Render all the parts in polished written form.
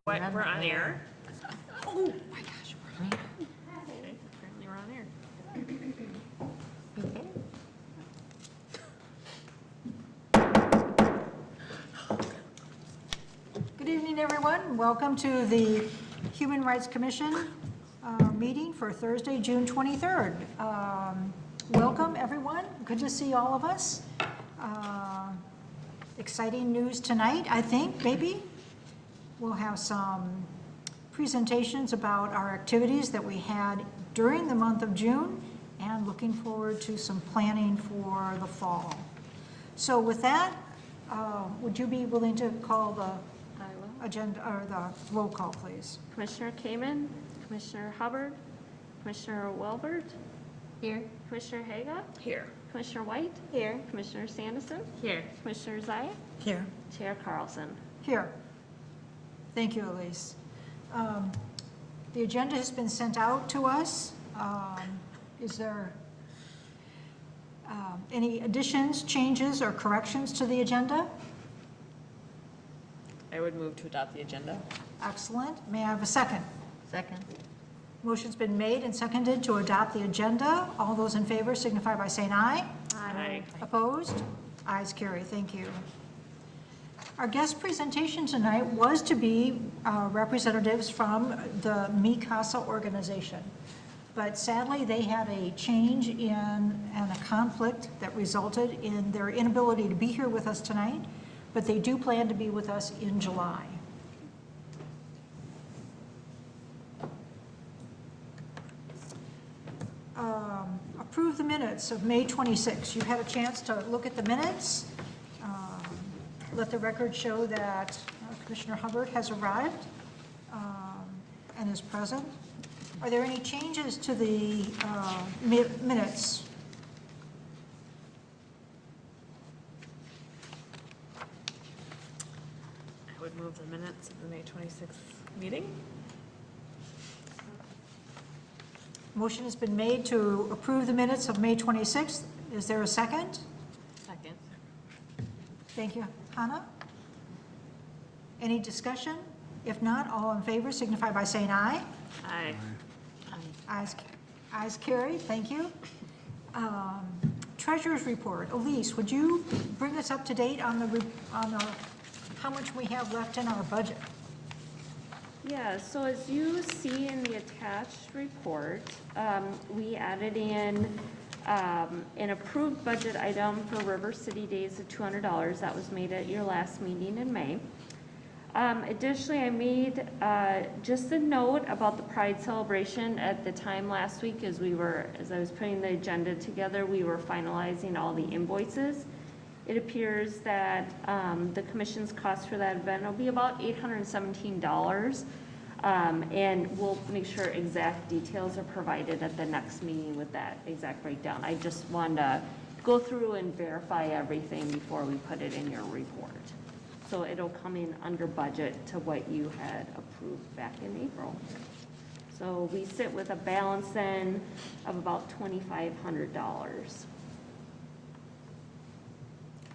What, we're on air? Oh my gosh, we're on air. Okay, apparently we're on air. Good evening, everyone. Welcome to the Human Rights Commission meeting for Thursday, June 23rd. Welcome, everyone. Good to see all of us. Exciting news tonight, I think, maybe. We'll have some presentations about our activities that we had during the month of June and looking forward to some planning for the fall. So with that, would you be willing to call the agenda or the roll call, please? Commissioner Kamen, Commissioner Hubbard, Commissioner Welbert. Here. Commissioner Haga. Here. Commissioner White. Here. Commissioner Sanderson. Here. Commissioner Zayat. Here. Chair Carlson. Here. Thank you, Elise. The agenda has been sent out to us. Is there any additions, changes, or corrections to the agenda? I would move to adopt the agenda. Excellent. May I have a second? Second. Motion's been made and seconded to adopt the agenda. All those in favor signify by saying aye. Aye. Opposed? Ayes carry. Thank you. Our guest presentation tonight was to be representatives from the Casa organization. But sadly, they had a change in and a conflict that resulted in their inability to be here with us tonight, but they do plan to be with us in July. Approve the minutes of May 26. You had a chance to look at the minutes. Let the record show that Commissioner Hubbard has arrived and is present. Are there any changes to the minutes? I would move the minutes of the May 26th meeting. Motion has been made to approve the minutes of May 26th. Is there a second? Second. Thank you. Hannah? Any discussion? If not, all in favor signify by saying aye. Aye. Ayes carry. Thank you. Treasurer's report. Elise, would you bring us up to date on the how much we have left in our budget? Yeah, so as you see in the attached report, we added in an approved budget item for River City Days of $200. That was made at your last meeting in May. Additionally, I made just a note about the Pride celebration at the time last week as I was putting the agenda together, we were finalizing all the invoices. It appears that the commission's cost for that event will be about $817. And we'll make sure exact details are provided at the next meeting with that exact breakdown. I just wanted to go through and verify everything before we put it in your report. So it'll come in under budget to what you had approved back in April. So we sit with a balance then of about $2,500.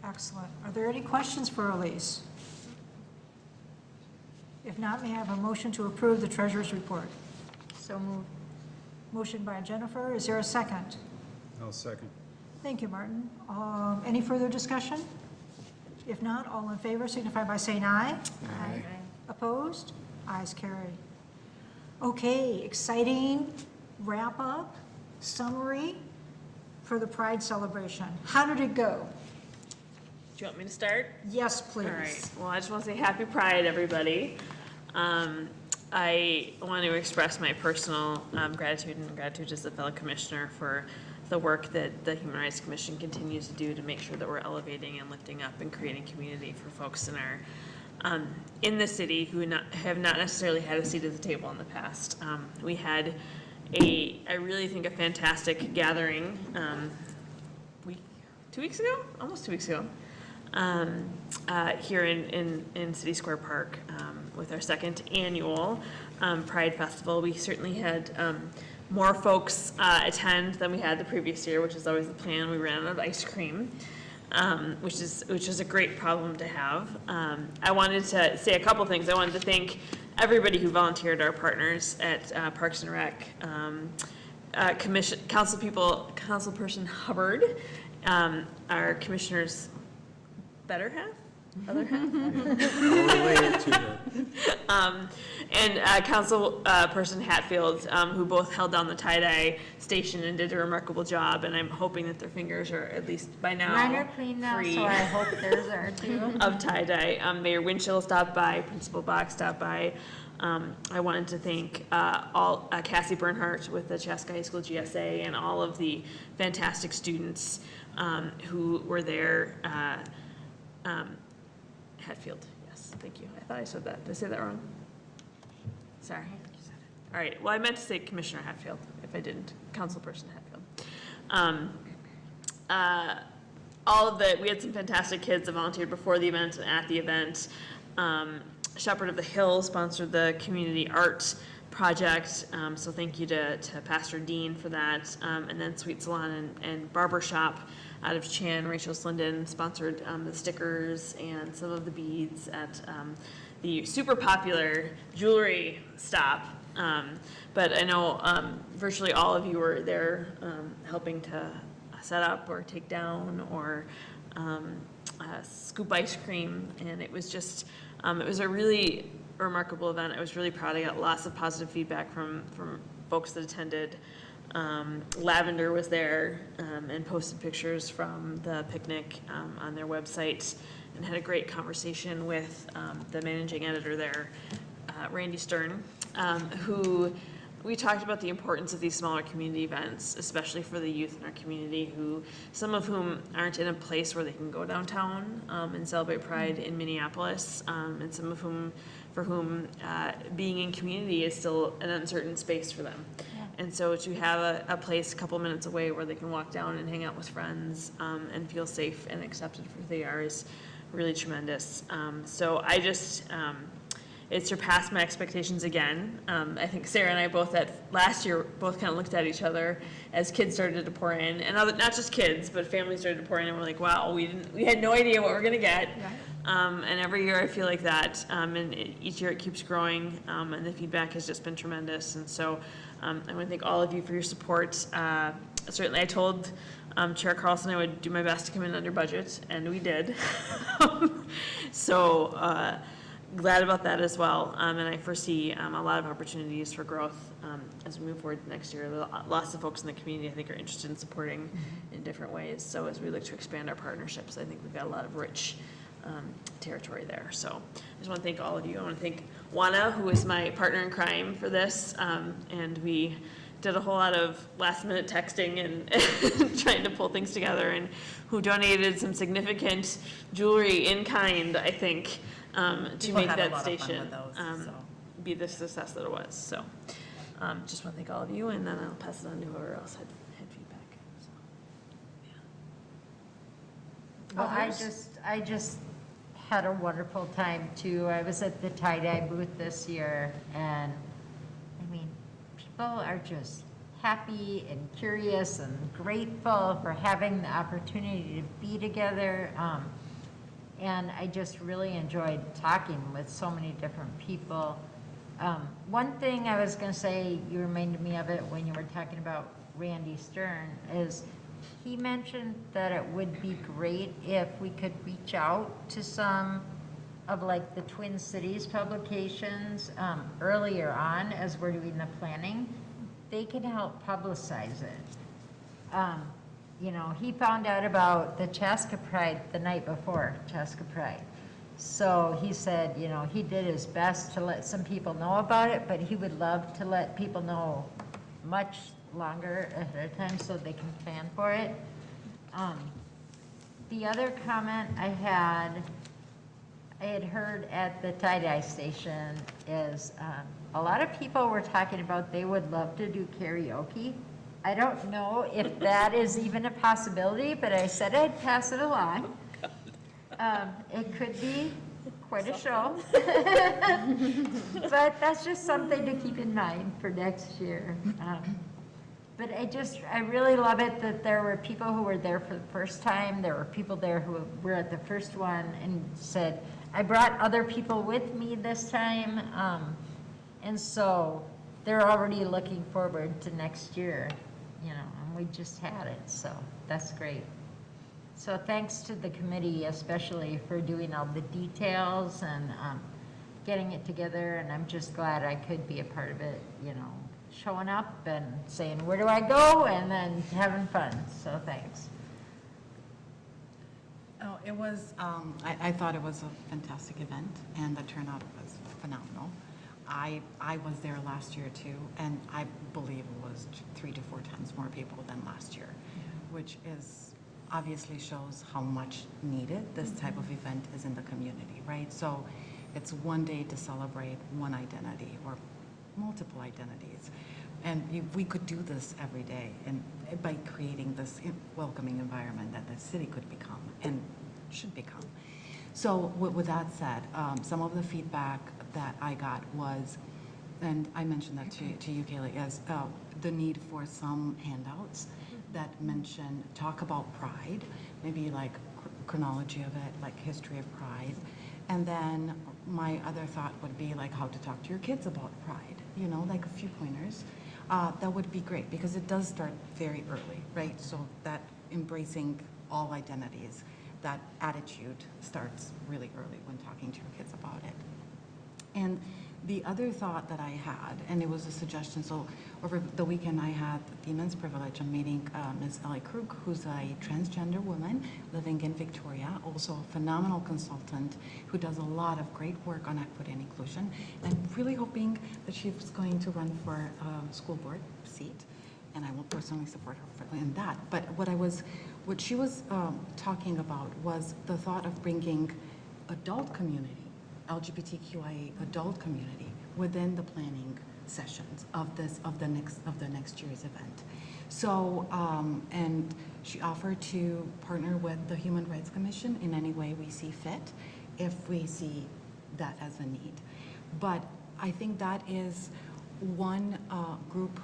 Excellent. Are there any questions for Elise? If not, may I have a motion to approve the treasurer's report? So moved. Motion by Jennifer. Is there a second? I'll second. Thank you, Martin. Any further discussion? If not, all in favor signify by saying aye. Aye. Opposed? Ayes carry. Okay, exciting wrap-up, summary for the Pride celebration. How did it go? Do you want me to start? Yes, please. All right. Well, I just want to say happy Pride, everybody. I want to express my personal gratitude as a fellow commissioner for the work that the Human Rights Commission continues to do to make sure that we're elevating and lifting up and creating community for folks in the city who have not necessarily had a seat at the table in the past. We had I really think a fantastic gathering 2 weeks ago, almost 2 weeks ago, here in City Square Park with our second annual Pride Festival. We certainly had more folks attend than we had the previous year, which is always the plan. We ran out of ice cream. which is a great problem to have. I wanted to say a couple things. I wanted to thank everybody who volunteered, our partners at Parks and Rec, commission, Councilperson Hubbard, our commissioner's better half, other half, Related to her. and Councilperson Hatfield, who both held down the tie-dye station and did a remarkable job, and I'm hoping that their fingers are at least by now Mine are clean now, free so I hope theirs are too. of tie-dye. Mayor Winchell stopped by, Principal Bach stopped by. I wanted to thank Cassie Bernhardt with the Chaska High School GSA and all of the fantastic students who were there. Hatfield, yes, thank you. I thought I said that. Did I say that wrong? Sorry. All right, well, I meant to say Commissioner Hatfield, if I didn't, Councilperson Hatfield. We had some fantastic kids that volunteered before the event and at the event. Shepherd of the Hill sponsored the community art project, so thank you to Pastor Dean for that. And then Sweet Salon and Barber Shop out of Chan, Rachel Slinden sponsored the stickers and some of the beads at the super popular jewelry stop. But I know virtually all of you were there helping to set up or take down or scoop ice cream, and it was just, it was a really remarkable event. I was really proud. I got lots of positive feedback from folks that attended. Lavender was there and posted pictures from the picnic on their website and had a great conversation with the managing editor there, Randy Stern, who we talked about the importance of these smaller community events, especially for the youth in our community, some of whom aren't in a place where they can go downtown and celebrate Pride in Minneapolis, and some of whom, for whom being in community is still an uncertain space for them. And so to have a place a couple minutes away where they can walk down and hang out with friends and feel safe and accepted for who they are is really tremendous. So I just, it surpassed my expectations again. I think Sarah and I both last year both kind of looked at each other as kids started to pour in, and not just kids, but families started to pour in, and we're like, wow, we had no idea what we're gonna get. And every year I feel like that, and each year it keeps growing, and the feedback has just been tremendous. And so I want to thank all of you for your support. Certainly I told Chair Carlson I would do my best to come in under budget, and we did. So glad about that as well. And I foresee a lot of opportunities for growth as we move forward next year. Lots of folks in the community I think are interested in supporting in different ways. So as we look to expand our partnerships, I think we've got a lot of rich territory there. So I just want to thank all of you. I want to thank Juana, who is my partner in crime for this, and we did a whole lot of last minute texting and trying to pull things together, and who donated some significant jewelry in kind, I think, to make that station be the success that it was. So just want to thank all of you, and then I'll pass it on to whoever else had feedback. So, Well, I just had a wonderful time too. I was at the tie-dye booth this year, and I mean, people are just happy and curious and grateful for having the opportunity to be together. And I just really enjoyed talking with so many different people. One thing I was going to say, you reminded me of it when you were talking about Randy Stern, is he mentioned that it would be great if we could reach out to some of like the Twin Cities publications earlier on as we're doing the planning. They can help publicize it. You know, he found out about the Chaska Pride the night before Chaska Pride. So he said, you know, he did his best to let some people know about it, but he would love to let people know much longer ahead of time so they can plan for it. The other comment I had heard at the tie-dye station is a lot of people were talking about they would love to do karaoke. I don't know if that is even a possibility, but I said I'd pass it along. It could be quite a show. But that's just something to keep in mind for next year. But I really love it that there were people who were there for the first time. There were people there who were at the first one and said, I brought other people with me this time. And so they're already looking forward to next year, you know, and we just had it, so that's great. So thanks to the committee especially for doing all the details and getting it together, and I'm just glad I could be a part of it, you know, showing up and saying, where do I go? And then having fun, so thanks. Oh, it was, I thought it was a fantastic event, and the turnout was phenomenal. I was there last year too, and I believe it was 3 to 4 times more people than last year, which is obviously shows how much needed this type of event is in the community, right? So it's one day to celebrate one identity or multiple identities. And we could do this every day, and by creating this welcoming environment that the city could become and should become. So with that said, some of the feedback that I got was, and I mentioned that to you, Kaylee, is the need for some handouts that talk about pride, maybe like chronology of it, like history of pride. And then my other thought would be like how to talk to your kids about pride, you know, like a few pointers. That would be great because it does start very early, right? So that embracing all identities, that attitude starts really early when talking to your kids about it. And the other thought that I had, and it was a suggestion, so over the weekend I had the immense privilege of meeting Ms. Ellie Krug, who's a transgender woman living in Victoria, also a phenomenal consultant who does a lot of great work on equity and inclusion, and really hoping that she's going to run for a school board seat, and I will personally support her in that. But what she was talking about was the thought of bringing adult community, LGBTQIA adult community within the planning sessions of the next year's event. So and she offered to partner with the Human Rights Commission in any way we see fit, if we see that as a need. But I think that is one group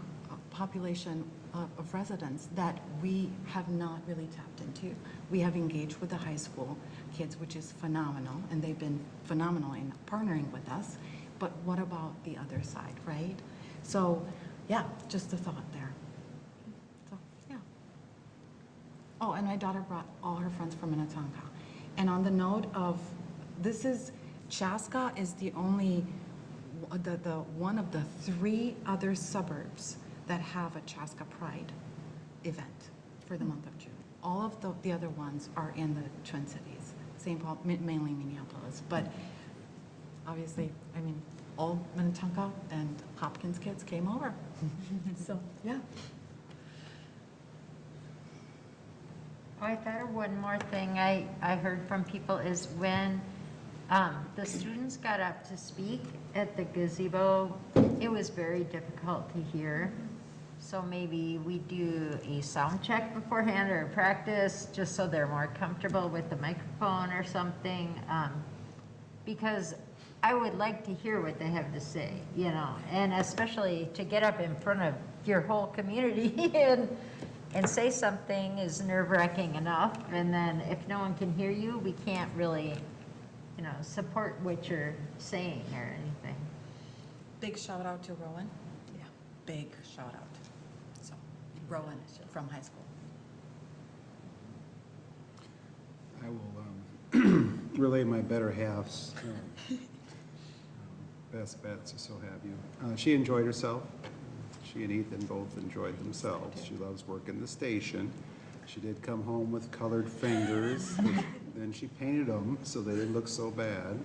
population of residents that we have not really tapped into. We have engaged with the high school kids, which is phenomenal, and they've been phenomenal in partnering with us. But what about the other side, right? So, yeah, just a thought there. So, yeah. Oh, and my daughter brought all her friends from Minnetonka. And on the note of, Chaska is the only, one of the 3 other suburbs that have a Chaska Pride event for the month of June. All of the other ones are in the Twin Cities, St. Paul, mainly Minneapolis. But obviously, I mean, all Minnetonka and Hopkins kids came over. So, yeah. Oh, I thought of one more thing I heard from people is when the students got up to speak at the gazebo, it was very difficult to hear. So maybe we do a sound check beforehand or a practice just so they're more comfortable with the microphone or something. Because I would like to hear what they have to say, you know, and especially to get up in front of your whole community and say something is nerve-wracking enough. And then if no one can hear you, we can't really, you know, support what you're saying or anything. Big shout out to Rowan. Yeah, big shout out. So, Rowan from high school. I will relay my better half's best bets, or so have you. She enjoyed herself. She and Ethan both enjoyed themselves. She loves working the station. She did come home with colored fingers. Then she painted them so they didn't look so bad.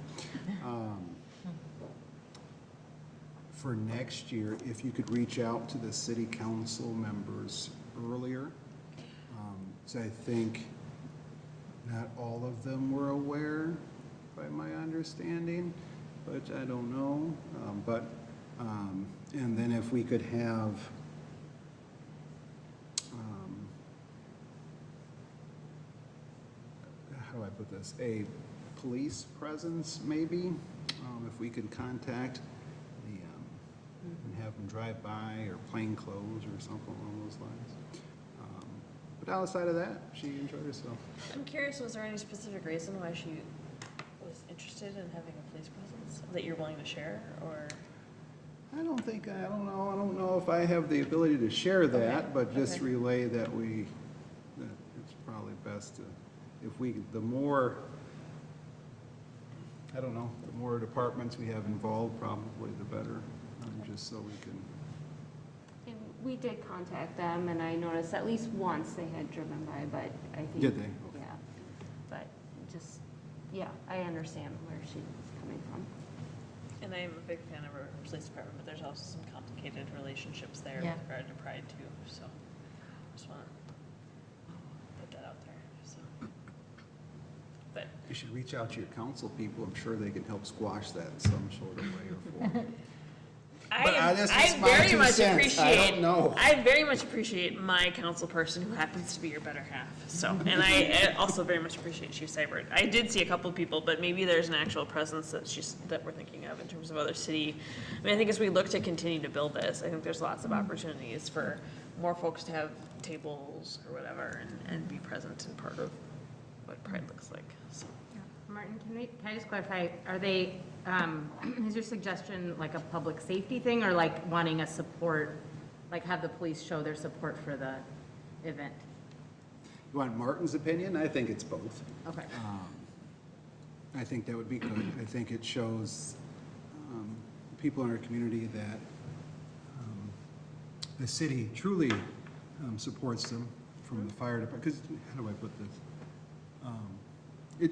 For next year, if you could reach out to the city council members earlier, so I think not all of them were aware, by my understanding, but I don't know. And then if we could have how do I put this? A police presence, maybe, if we could contact the have them drive by or plain clothes or something along those lines. But outside of that, she enjoyed herself. I'm curious, was there any specific reason why she was interested in having a police presence that you're willing to share, or? I don't know if I have the ability to share that, Okay, but just okay. relay that that it's probably best to, the more departments we have involved, probably the better, just so we can. And we did contact them, and I noticed at least once they had driven by, but I think. Did they? Yeah, but just, yeah, I understand where she's coming from. And I am a big fan of our police department, but there's also some complicated relationships there Yeah. with regard to pride too, so just want to put that out there, so. But You should reach out to your council people. I'm sure they can help squash that in some sort of way or form. That's just I my very 2 much cents. appreciate. I don't know. I very much appreciate my council person who happens to be your better half. So, and I also very much appreciate Chief Seibert. I did see a couple of people, but maybe there's an actual presence that we're thinking of in terms of other city. I mean, I think as we look to continue to build this, I think there's lots of opportunities for more folks to have tables or whatever and be present and part of what Pride looks like. So. Martin, can I just clarify, are they, is your suggestion like a public safety thing, or like wanting a support, like have the police show their support for the event? You want Martin's opinion? I think it's both. Okay. I think that would be good. I think it shows people in our community that the city truly supports them from the fire department. Because, how do I put this?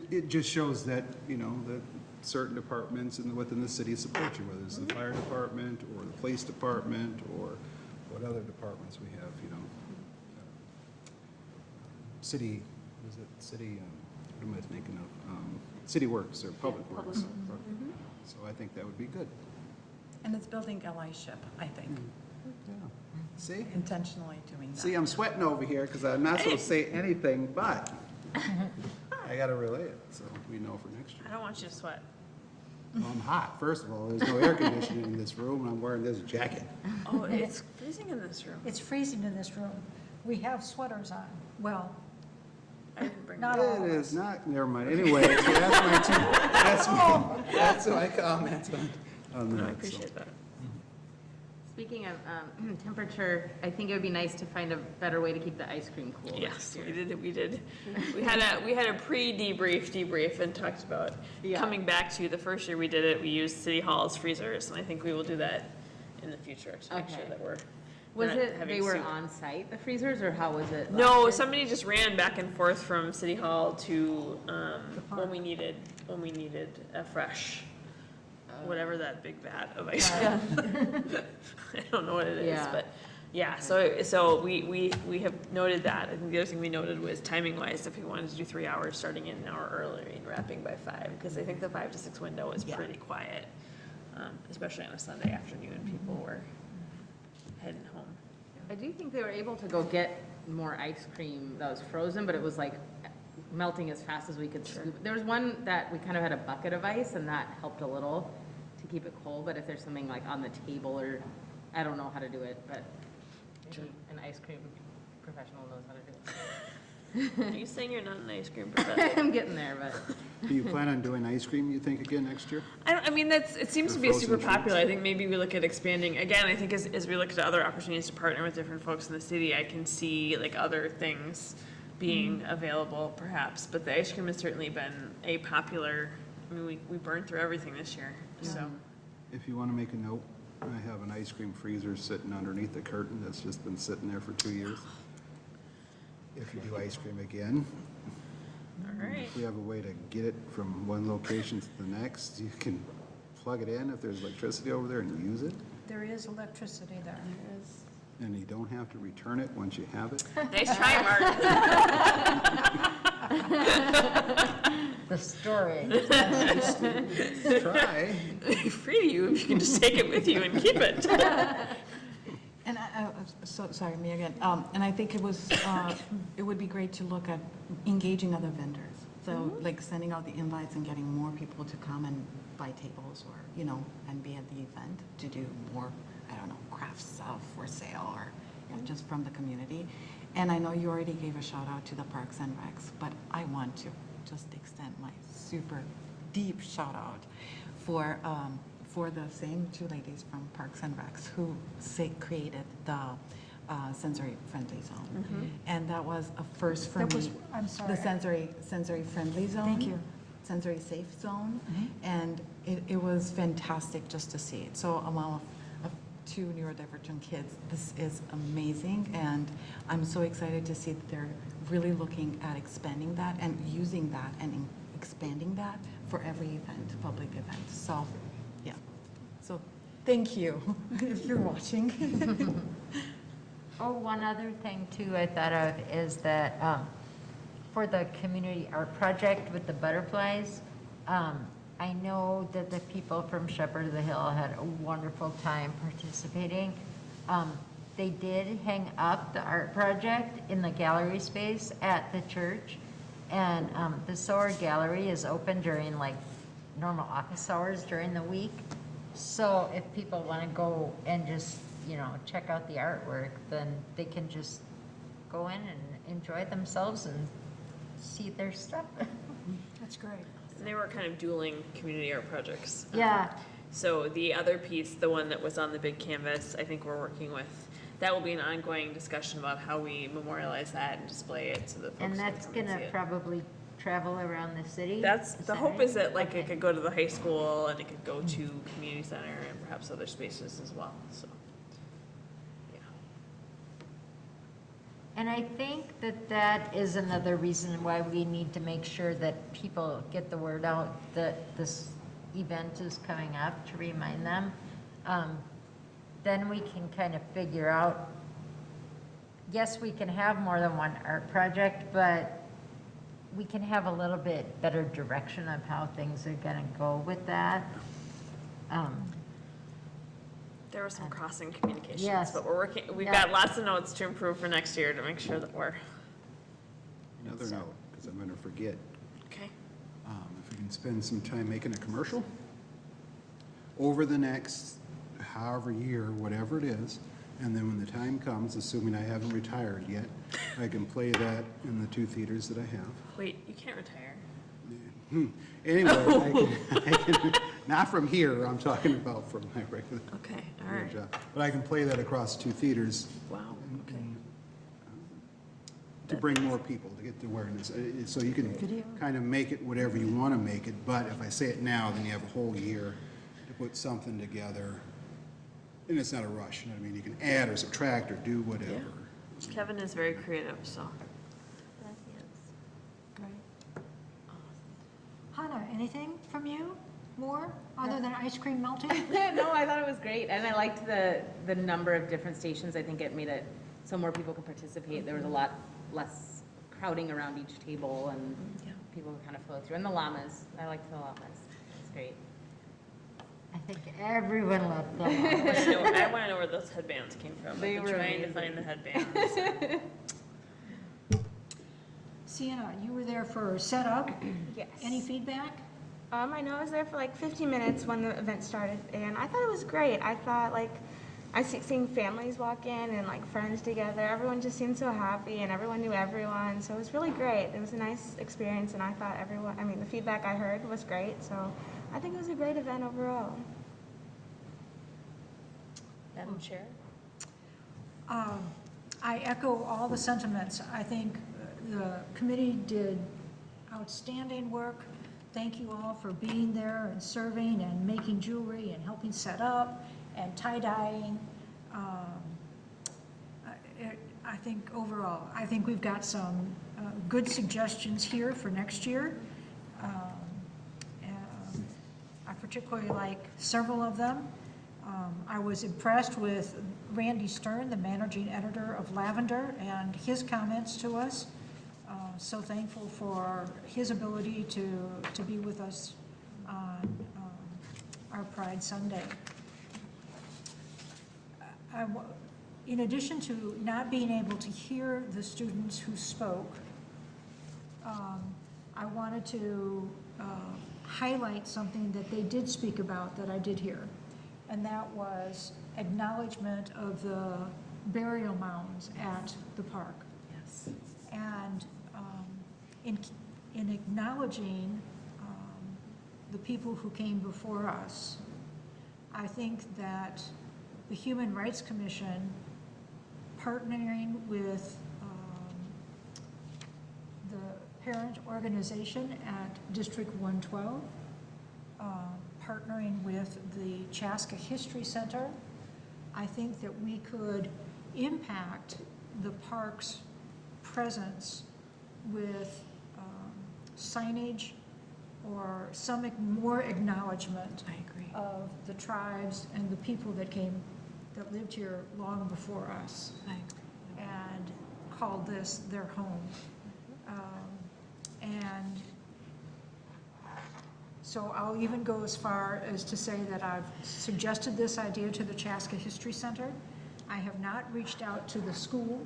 It just shows that, that certain departments within the city support you, whether it's the fire department or the police department or what other departments we have, city, what am I thinking of? City works or public Yeah, works. public works. So I think that would be good. And it's building allyship, I think, Yeah. See? intentionally doing that. See, I'm sweating over here because I'm not supposed to say anything, but I got to relay it, so we know for next year. I don't want you to sweat. Well, I'm hot, first of all. There's no air conditioning in this room, and I'm wearing this jacket. Oh, it's freezing in this room. It's freezing in this room. We have sweaters on. Well, I didn't bring not that. all It of is us. not, never mind. Anyway, so that's my comment on No, I that. appreciate that. Speaking of temperature, I think it would be nice to find a better way to keep the ice cream cool Yes, next year. we did. We had a debrief and talked about Yeah. coming back to the first year we did it, we used City Hall's freezers, and I think we will do that in the future to make sure Okay. that we're Was not it, having they were soup. on site, the freezers, or how was it? No, last year? somebody just ran back and forth from City Hall to, park. when we needed a fresh, whatever that big vat of ice cream. I don't know what it is, Yeah. but, yeah, so we have noted that. I think the other thing we noted was timing wise, if we wanted to do 3 hours, starting in an hour early and wrapping by 5, because I think the 5 to 6 window is Yeah. pretty quiet, especially on a Sunday afternoon, people were heading home. I do think they were able to go get more ice cream that was frozen, but it was like melting as fast as we could scoop. There was one that we kind of had a bucket of ice, and that helped a little to keep it cold, but if there's something like on the table, or, I don't know how to do it, but maybe an ice cream professional knows how to do it. Are you saying you're not an ice cream professional? I'm getting there, but. Do you plan on doing ice cream, you think, again next year? I mean, it seems The to be super frozen popular. treats. I think maybe we look at expanding, again, I think as we look at other opportunities to partner with different folks in the city, I can see like other things being available perhaps, but the ice cream has certainly been a popular, I mean, we burned through everything this year, so. If you want to make a note, I have an ice cream freezer sitting underneath the curtain that's just been sitting there for 2 years. If you do ice cream again, All right. if we have a way to get it from one location to the next, you can plug it in if there's electricity over there and use it, There is electricity there. and you don't have to return it once you have it. Nice try, Mark. The story. Try. Free to you if you can just take it with you and keep it. And sorry, me again. And I think it would be great to look at engaging other vendors. So like sending out the invites and getting more people to come and buy tables or, you know, and be at the event to do more, I don't know, craft stuff for sale or just from the community. And I know you already gave a shout out to the Parks and Recs, but I want to just extend my super deep shout out for the same two ladies from Parks and Recs who created the sensory friendly zone. And that was a first for That me. was, I'm sorry. The sensory friendly zone. Thank you. Sensory safe zone. And it was fantastic just to see it. So among of two neurodivergent kids, this is amazing. And I'm so excited to see that they're really looking at expanding that and using that and expanding that for every event, public event. So, yeah. So thank you if you're watching. Oh, one other thing too I thought of is that for the community art project with the butterflies, I know that the people from Shepherd of the Hill had a wonderful time participating. They did hang up the art project in the gallery space at the church, and the Sower Gallery is open during like normal office hours during the week. So if people want to go and just, you know, check out the artwork, then they can just go in and enjoy themselves and see their stuff. That's great. And they were kind of dueling community art projects. Yeah. So the other piece, the one that was on the big canvas, I think we're working with, that will be an ongoing discussion about how we memorialize that and display it so that folks And can that's come and gonna see it. probably travel around the city? That's, the hope is that like Okay. it could go to the high school and it could go to community center and perhaps other spaces as well, so. Yeah. And I think that that is another reason why we need to make sure that people get the word out that this event is coming up, to remind them. Then we can kind of figure out, yes, we can have more than one art project, but we can have a little bit better direction of how things are gonna go with that. There was some crossing communications, Yes. but we're working, we've Yeah. got lots of notes to improve for next year to make sure that we're, Another note, because I'm going to forget. okay. If we can spend some time making a commercial over the next however year, whatever it is, and then when the time comes, assuming I haven't retired yet, I can play that in the two theaters that I have. Wait, you can't retire. Anyway, I can, not from here, I'm talking about from my regular Okay, all right. job. But I can play that across two theaters Wow, okay. to bring more people, to get the awareness. So you can kind of make it whatever you want to make it, but if I say it now, then you have a whole year to put something together. And it's not a rush, you know what I mean? You can add or subtract or do whatever. Kevin is very creative, so. Hannah, anything from you more, other than ice cream melting? No, I thought it was great, and I liked the number of different stations. I think it made it so more people could participate. There was a lot less crowding around each table, and people would kind of flow through. And the llamas, I liked the llamas. It's great. I think everyone loved them. I want to know where those headbands came from. I've They been were trying to amazing. find the headbands. Sienna, you were there for setup. Yes. Any feedback? I know I was there for like 15 minutes when the event started, and I thought it was great. I thought like seeing families walk in and like friends together. Everyone just seemed so happy, and everyone knew everyone. So it was really great. It was a nice experience, and I thought everyone. I mean, the feedback I heard was great. So I think it was a great event overall. Madam Chair? I echo all the sentiments. I think the committee did outstanding work. Thank you all for being there and serving and making jewelry and helping set up and tie-dyeing. I think overall, I think we've got some good suggestions here for next year. I particularly like several of them. I was impressed with Randy Stern, the managing editor of Lavender, and his comments to us. So thankful for his ability to be with us on our Pride Sunday. In addition to not being able to hear the students who spoke, I wanted to highlight something that they did speak about that I did hear, and that was acknowledgement of the burial mounds at the park. Yes. And in acknowledging the people who came before us, I think that the Human Rights Commission, partnering with the parent organization at District 112, partnering with the Chaska History Center, I think that we could impact the park's presence with signage or some more acknowledgement I agree. of the tribes and the people that lived here long before us I agree. and called this their home. And so I'll even go as far as to say that I've suggested this idea to the Chaska History Center. I have not reached out to the school,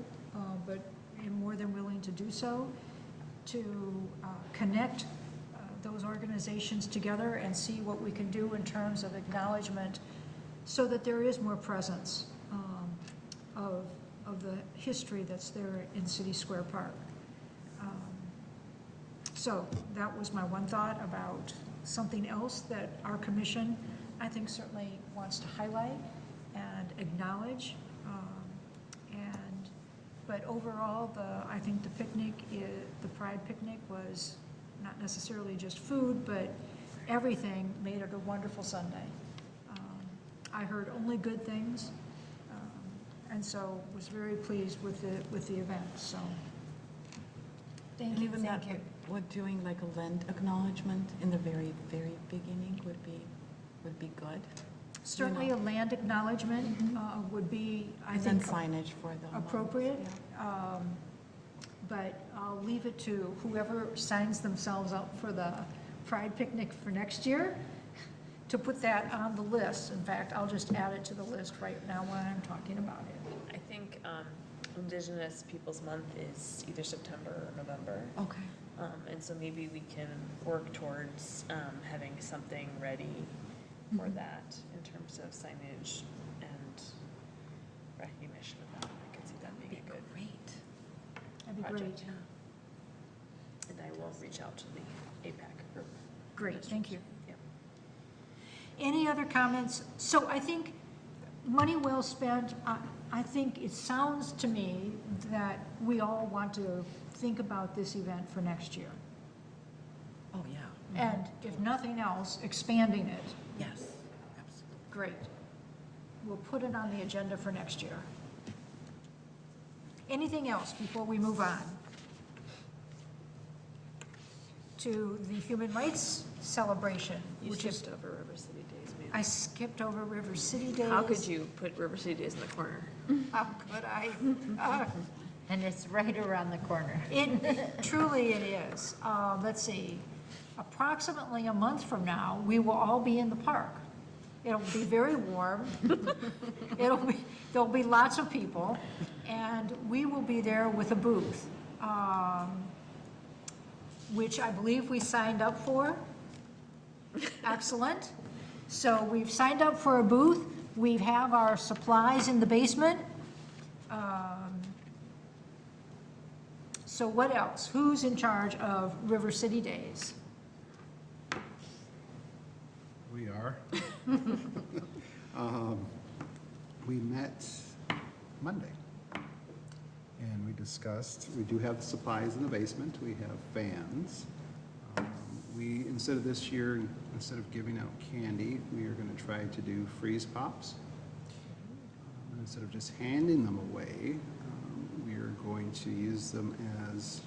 but am more than willing to do so, to connect those organizations together and see what we can do in terms of acknowledgement so that there is more presence of the history that's there in City Square Park. So that was my one thought about something else that our commission, I think, certainly wants to highlight and acknowledge. But overall, I think the picnic, the Pride picnic, was not necessarily just food, but everything made it a wonderful Sunday. I heard only good things, and so was very pleased with the event. So thank And you, even thank that, you. what doing like a Lent acknowledgement in the very, very beginning would be good. Certainly, know. a land acknowledgement would be, I And then think, signage for the. appropriate. Yeah. But I'll leave it to whoever signs themselves up for the Pride picnic for next year to put that on the list. In fact, I'll just add it to the list right now when I'm talking about it. I think Indigenous Peoples Month is either September or November. Okay. And so maybe we can work towards having something ready for that in terms of signage and recognition of that. I could see that being a good That'd be project. great. And I will reach out to the APAC group. Great, thank you. Yep. Any other comments? So I think money well spent. I think it sounds to me that we all want to think about this event for next year. Oh, yeah. And if nothing else, expanding it. Yes, absolutely. Great. We'll put it on the agenda for next year. Anything else before we move on to the Human Rights Celebration, You which is, skipped over River City Days, maybe. I skipped over River City Days. How could you put River City Days in the corner? How could I? And it's right around the corner. Truly it is. Let's see, approximately a month from now, we will all be in the park. It'll be very warm. There'll be lots of people, and we will be there with a booth, which I believe we signed up for. Excellent. So we've signed up for a booth. We have our supplies in the basement. So what else? Who's in charge of River City Days? We are. We met Monday, and we discussed, we do have supplies in the basement, we have fans. We, instead of this year, instead of giving out candy, we are gonna try to do freeze pops. And instead of just handing them away, we are going to use them as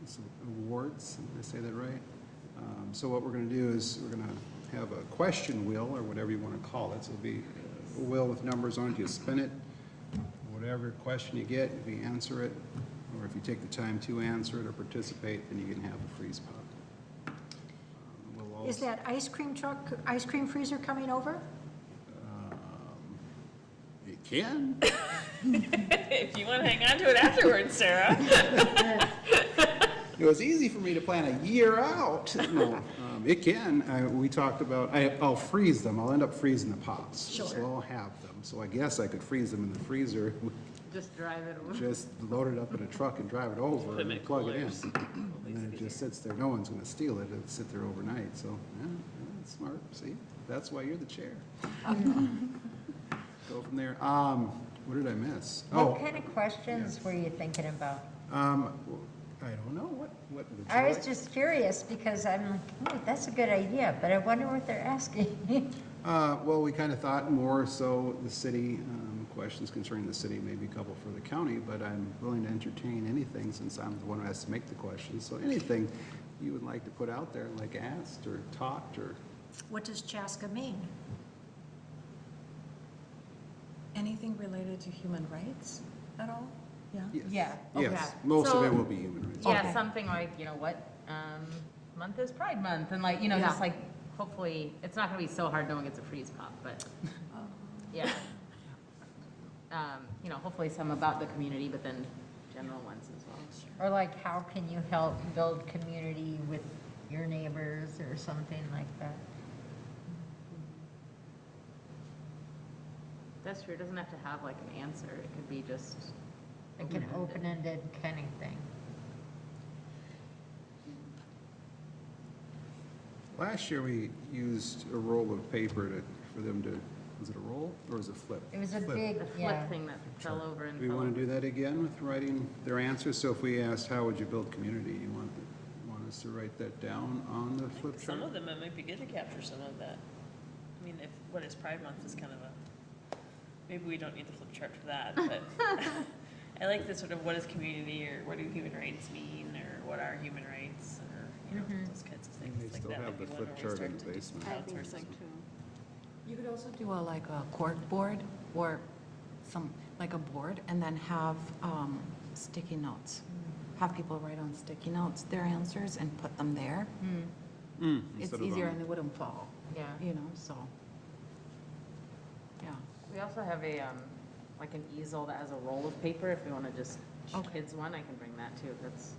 some awards, did I say that right? So what we're going to do is we're going to have a question wheel, or whatever you want to call it. So it'll be a wheel with numbers on it. You spin it, whatever question you get, if you answer it, or if you take the time to answer it or participate, then you can have a freeze pop. We'll also, Is that ice cream truck, ice cream freezer coming over? it can. If you want to hang on to it afterwards, Sarah. It was easy for me to plan a year out. No, it can. We talked about, I'll freeze them. I'll end up freezing the pops. Sure. So I'll have them. So I guess I could freeze them in the freezer, Just drive it over. just load it up in a truck and drive it over Put 'em and in plug it in. coolers. And then it just sits there. No one's gonna steal it. It'll sit there overnight. So, yeah, that's smart. See, that's why you're the chair. Go from there. What did I miss? What kind of questions were you thinking about? I don't know. What would you I was like? just curious because I'm like, oh, that's a good idea, but I wonder what they're asking. Well, we kind of thought more so the city, questions concerning the city, maybe a couple for the county, but I'm willing to entertain anything since I'm the one who has to make the questions. So anything you would like to put out there, like asked or talked or, What does Chaska mean? Anything related to human rights at all? Yeah? yes. Yeah, Yes, okay. most of So- it will be human rights. Yeah, Okay. something like, you know, what, month is Pride Month, and like, you know, Yeah. just like, hopefully, it's not gonna be so hard no one gets a freeze pop, but, yeah. You know, hopefully some about the community, but then general ones as well. Or like, how can you help build community with your neighbors or something like that? That's true, it doesn't have to have like an answer, it could be just. Like an open-ended kind of thing. Last year, we used a roll of paper for them to, was it a roll or was it flip? It was a Flip. big, The yeah. flip thing that fell over and. Do we fell want to over. do that again with writing their answers? So if we asked, how would you build community, you want us to write that down on the flip chart? Some of them, it might be good to capture some of that. I mean, if, what is Pride Month is kind of a, maybe we don't need the flip chart for that, but I like the sort of what is community, or what do human rights mean, or what are human rights, or, you know, those kinds of things. They Like still that have might be the one flip where we chart start in to the do some basement. I think so outsourcing. too. You could also do a, like a cork board or some, like a board, and then have sticky notes. Have people write on sticky notes their answers and put them there. It's Instead of easier on- and it wouldn't fall, Yeah. you know, so. Yeah. We also have a, like an easel that has a roll of paper, if we wanna just show Okay. kids one, I can bring that too, that's,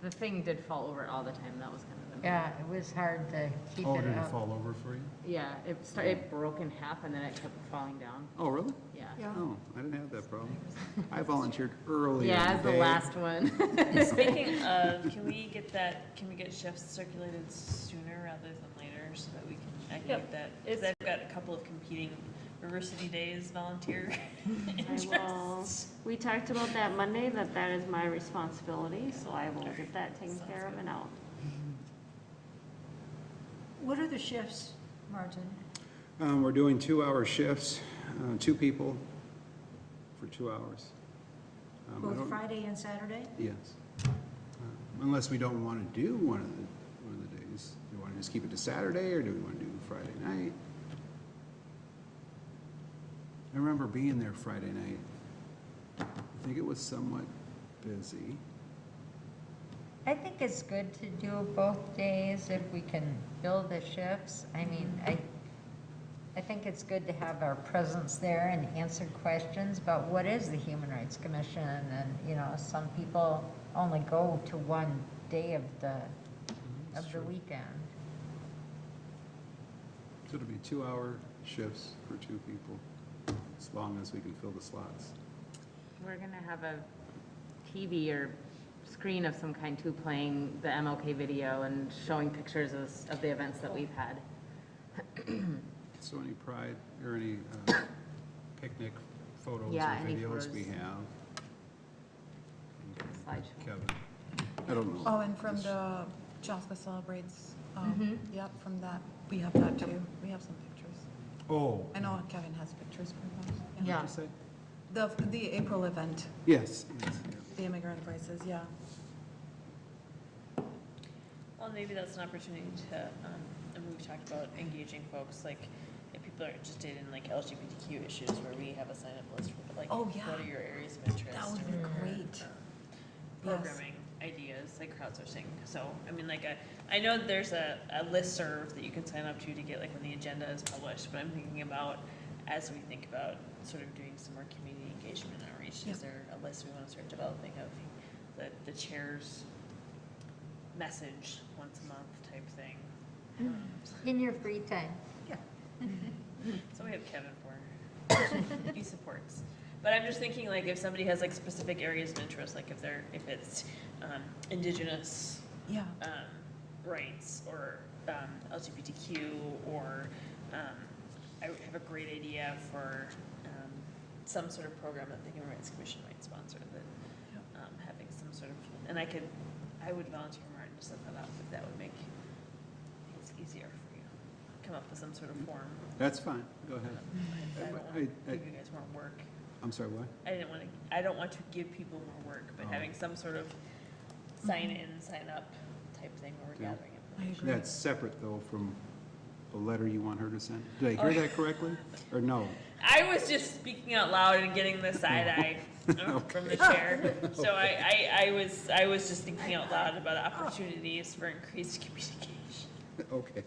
the thing did fall over all the time, that was kind of. Yeah, it was hard to keep Oh, it did it up. fall over for you? Yeah, it broke in half and then it kept falling down, Oh, really? yeah. Oh, I didn't have that problem. I volunteered early in Yeah, as the day. last one. Speaking of, can we get shifts circulated sooner rather than later so that we can, I can get that? Because I've got a couple of competing River City Days volunteer I will, interests. we talked about that Monday, that is my responsibility, so I will get that taken care of and out. What are the shifts, Martin? We're doing 2-hour shifts, 2 people for 2 hours. I Both don't- Friday and Saturday? Yes. Unless we don't want to do one of the days. Do we want to just keep it to Saturday, or do we want to do Friday night? I remember being there Friday night. I think it was somewhat busy. I think it's good to do both days if we can build the shifts. I mean, I think it's good to have our presence there and answer questions about what is the Human Rights Commission, and, you know, some people only go to one day of the weekend. So it'll be 2-hour shifts for 2 people, as long as we can fill the slots. We're gonna have a TV or screen of some kind too, playing the MLK video and showing pictures of the events that we've had. So any pride, or any picnic photos or Yeah, any videos we photos. have? Slideshow. Kevin, I don't know. Oh, and from the Chaska Celebrates, yep, from that, we have that too. We have some pictures. Oh. I know Kevin has pictures from those. Yeah. What'd you say? The April event, Yes, yes, yeah. the immigrant voices, yeah. Well, maybe that's an opportunity to, and we've talked about engaging folks, like, if people are interested in like LGBTQ issues, where we have a sign-up list for, like, Oh, yeah. what are your areas of interest? That would be or, great. Yes. Programming ideas, like crowdsourcing. So, I mean, like, I know there's a listserv that you can sign up to get, like, when the agenda is published, but I'm thinking about, as we think about sort of doing some more community engagement and outreach, Yeah. is there a list we want to start developing of the chairs message once a month type thing. In your free time. So we have Kevin for, he supports. But I'm just thinking, like, if somebody has like specific areas of interest, like if it's indigenous Yeah. rights or LGBTQ, or I would have a great idea for some sort of program that the Human Rights Commission might sponsor, that having some sort of, and I would volunteer Martin to set that up if that would make things easier for you. Come up with some sort of form. That's fine, go ahead. I don't want to give you guys more work. I'm sorry, what? I don't want to give people more work, but having some sort of sign in, sign up type thing where we're Yeah. gathering I information. agree. That's separate, though, from a letter you want her to send? Did I hear that correctly? Or no? I was just speaking out loud and getting the side eye from the chair. So I was just thinking out loud about opportunities for increased communication. Okay.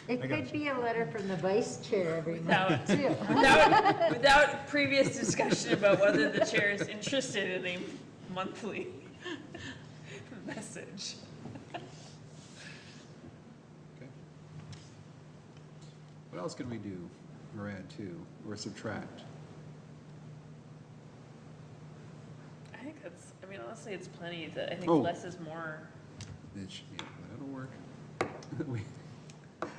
It I got could be a letter from the vice chair every month, Without, too. without previous discussion about whether the chair is interested in a monthly message. Okay. What else can we do, or add to, or subtract? I think that's, I mean, honestly, it's plenty. I think Oh. less is more. Yeah, that'll work.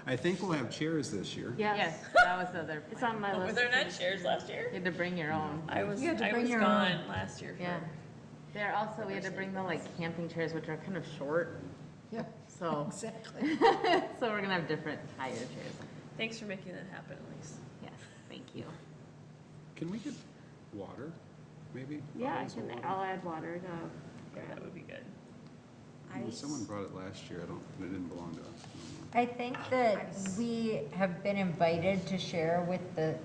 I think we'll have chairs this year. Yes, that was the other. it's on my Were list. there not chairs last year? You had to bring your own. I was You had to bring your gone last year. Yeah. There also, we had to bring the like camping chairs, which are kind of short, Yeah, so, exactly. so we're gonna have different higher chairs. Thanks for making that happen, Elise. Yes, thank you. Can we get water, maybe? Yeah, Bottles of water? I'll add water to. Yeah, that would be good. Someone brought it last year, it didn't belong to us. I think that we have been invited to share with the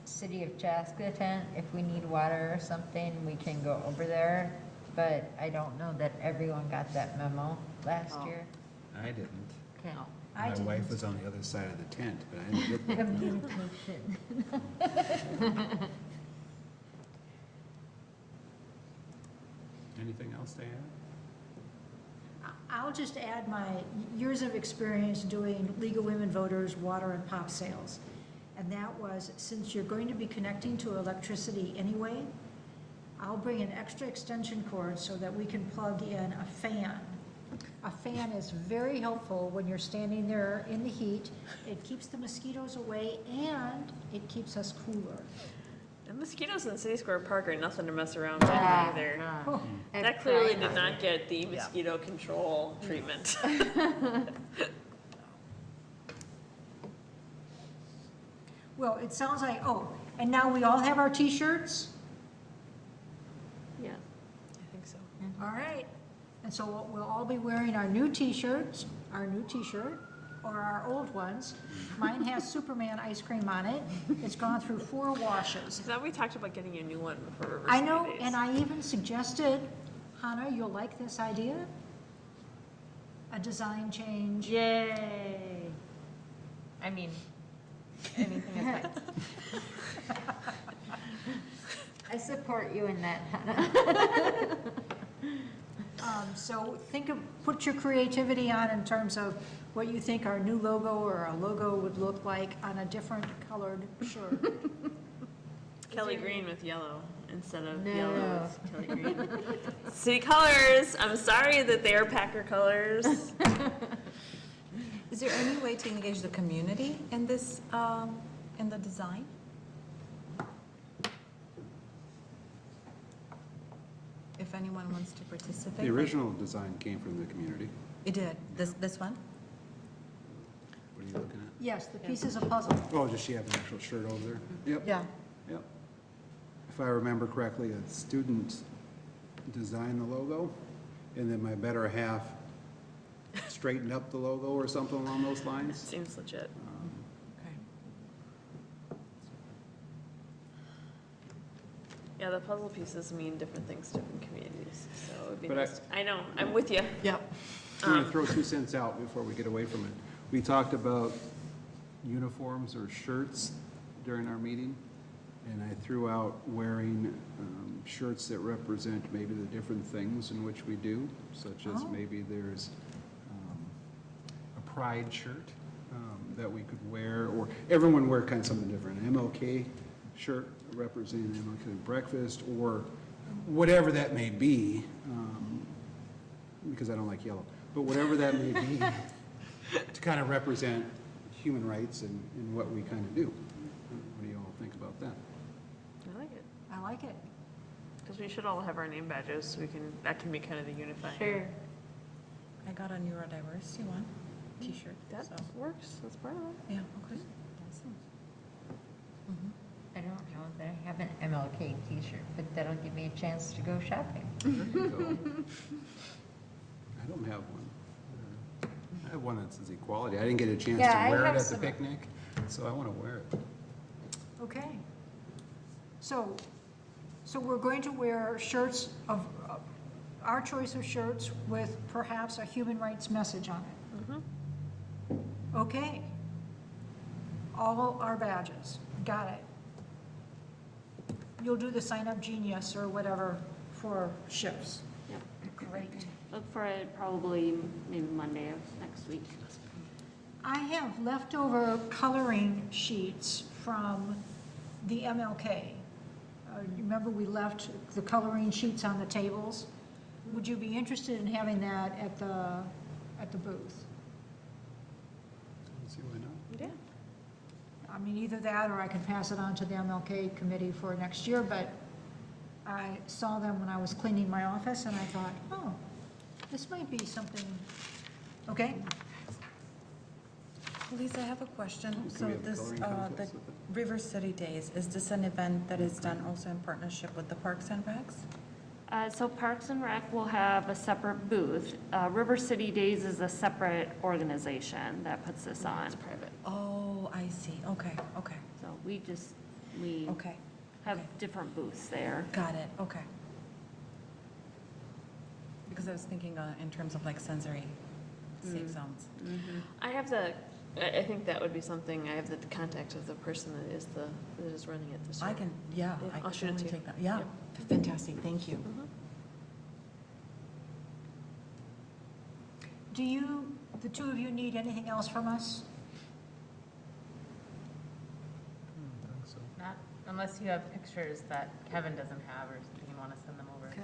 city of Chaska tent. If we need water or something, we can go over there. But I don't know that everyone got that memo last Oh. year. I didn't. Okay. I My didn't. wife was on the other side of the tent, but I didn't get that. Communication. Anything else to add? I'll just add my years of experience doing League of Women Voters water and pop sales. And that was, since you're going to be connecting to electricity anyway, I'll bring an extra extension cord so that we can plug in a fan. A fan is very helpful when you're standing there in the heat. It keeps the mosquitoes away and it keeps us cooler. The mosquitoes in City Square Park are nothing to mess around with Ah, either. Oh, That clearly did not get the mosquito control treatment. well, it sounds like, oh, and now we all have our T-shirts? Yeah. I think so. All right, and so we'll all be wearing our new T-shirts, our new T-shirt, or our old ones. Mine has Superman ice cream on it. It's gone through 4 washes. I thought we talked about getting a new one for River I City know, Days. and I even suggested, Hannah, you'll like this idea? A design change. Yay. I mean, anything is fine. I support you in that, Hannah. So put your creativity on in terms of what you think our new logo or a logo would look like on a different colored shirt. Kelly green with yellow instead of No. yellow with Kelly green. City colors. I'm sorry that they are Packer colors. Is there any way to engage the community in this, in the design? If anyone wants to participate? The original design came from the community. It did, this one? What are you looking at? Yes, the pieces of puzzle. Oh, does she have an actual shirt over there? Yep. Yeah. Yep. If I remember correctly, a student designed the logo, and then my better half straightened up the logo or something along those lines. Seems legit. Okay. Yeah, the puzzle pieces mean different things to different communities, so it would be But nice. I know, I'm with you. Yep. I'm going to throw 2 cents out before we get away from it. We talked about uniforms or shirts during our meeting, and I threw out wearing shirts that represent maybe the different things in which we do, such as Oh. maybe there's pride shirt that we could wear, or everyone wear kind of something different. An MLK shirt representing MLK breakfast, or whatever that may be, because I don't like yellow, but whatever that may be, to kind of represent human rights and what we kind of do. What do you all think about that? I like it. I like it. Because we should all have our name badges, so that can be kind of the unifying. Sure. I got a neurodiversity one, t-shirt, That so, works, that's part of it. yeah, okay. I don't know that I have an MLK t-shirt, but that'll give me a chance to go shopping. There you go. I don't have one. I have one that says equality. I didn't get a chance Yeah, to I wear it have at the some- picnic, so I want to wear it. Okay. So we're going to wear shirts of, our choice of shirts with perhaps a human rights message on it. Okay. All our badges, got it. You'll do the sign up genius or whatever for shifts. Yep. Great. Look for it probably maybe Monday of next week. I have leftover coloring sheets from the MLK. You remember we left the coloring sheets on the tables? Would you be interested in having that at the booth? Let's see why not. Yeah. I mean, either that or I can pass it on to the MLK committee for next year, but I saw them when I was cleaning my office and I thought, oh, this might be something, okay? Lisa, I have a question. Can So we have this, coloring the contests with it? River City Days, is this an event that is done also in partnership with the Parks and Recs? So Parks and Rec will have a separate booth. River City Days is a separate organization that puts this on. It's private. Oh, I see. Okay, okay, So we okay. have okay. different booths there. Got it, okay. Because I was thinking in terms of like sensory safe zones. I have I think that would be something, I have the contact of the person that is running it this year. I can, yeah, Yeah, I I'll can shoot it totally to you. take that. Yeah, Yep. fantastic, thank you. Do you, the two of you, need anything else from us? Not unless you have pictures that Kevin doesn't have or something you want to send them over. Okay.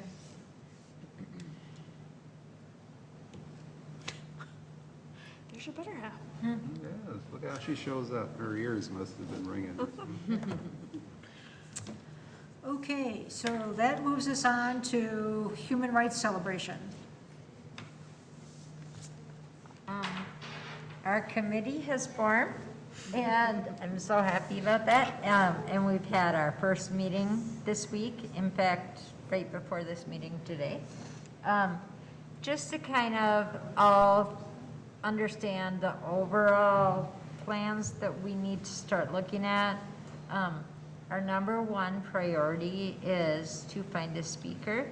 There's your better half. Yes, look how she shows up. Her ears must have been ringing. Okay, so that moves us on to Human Rights Celebration. Our committee has formed, and I'm so happy about that. And we've had our first meeting this week, in fact, right before this meeting today. Just to kind of all understand the overall plans that we need to start looking at. Our number one priority is to find a speaker.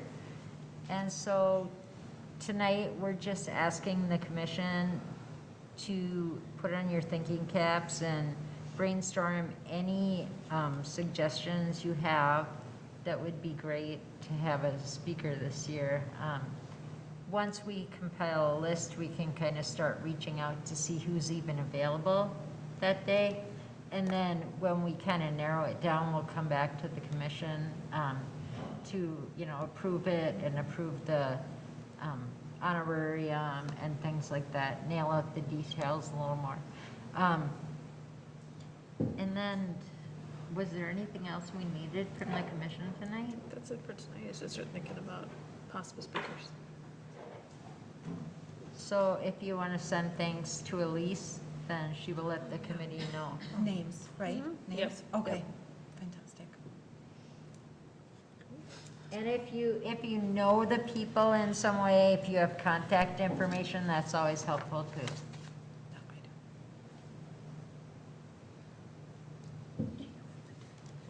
And so tonight, we're just asking the commission to put on your thinking caps and brainstorm any suggestions you have that would be great to have as a speaker this year. Once we compile a list, we can kind of start reaching out to see who's even available that day. And then when we kind of narrow it down, we'll come back to the commission to, approve it and approve the honorarium and things like that, nail out the details a little more. And then, was there anything else we needed from the commission tonight? That's it for tonight, is just start thinking about possible speakers. So if you want to send things to Elise, then she will let the committee know. Names, right? Names? Yep. Okay, fantastic. And if you know the people in some way, if you have contact information, that's always helpful too.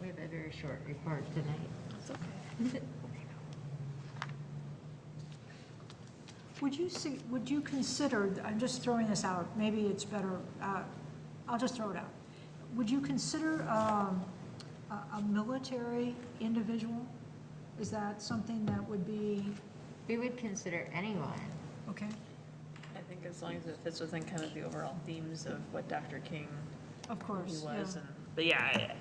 We have a very short report tonight. That's okay. Would you consider, I'm just throwing this out, maybe it's better, I'll just throw it out. Would you consider a military individual? Is that something that would be, We would consider anyone. okay? think as long as it fits within kind of the overall themes of what Dr. King Of he course, was, yeah. and, but yeah,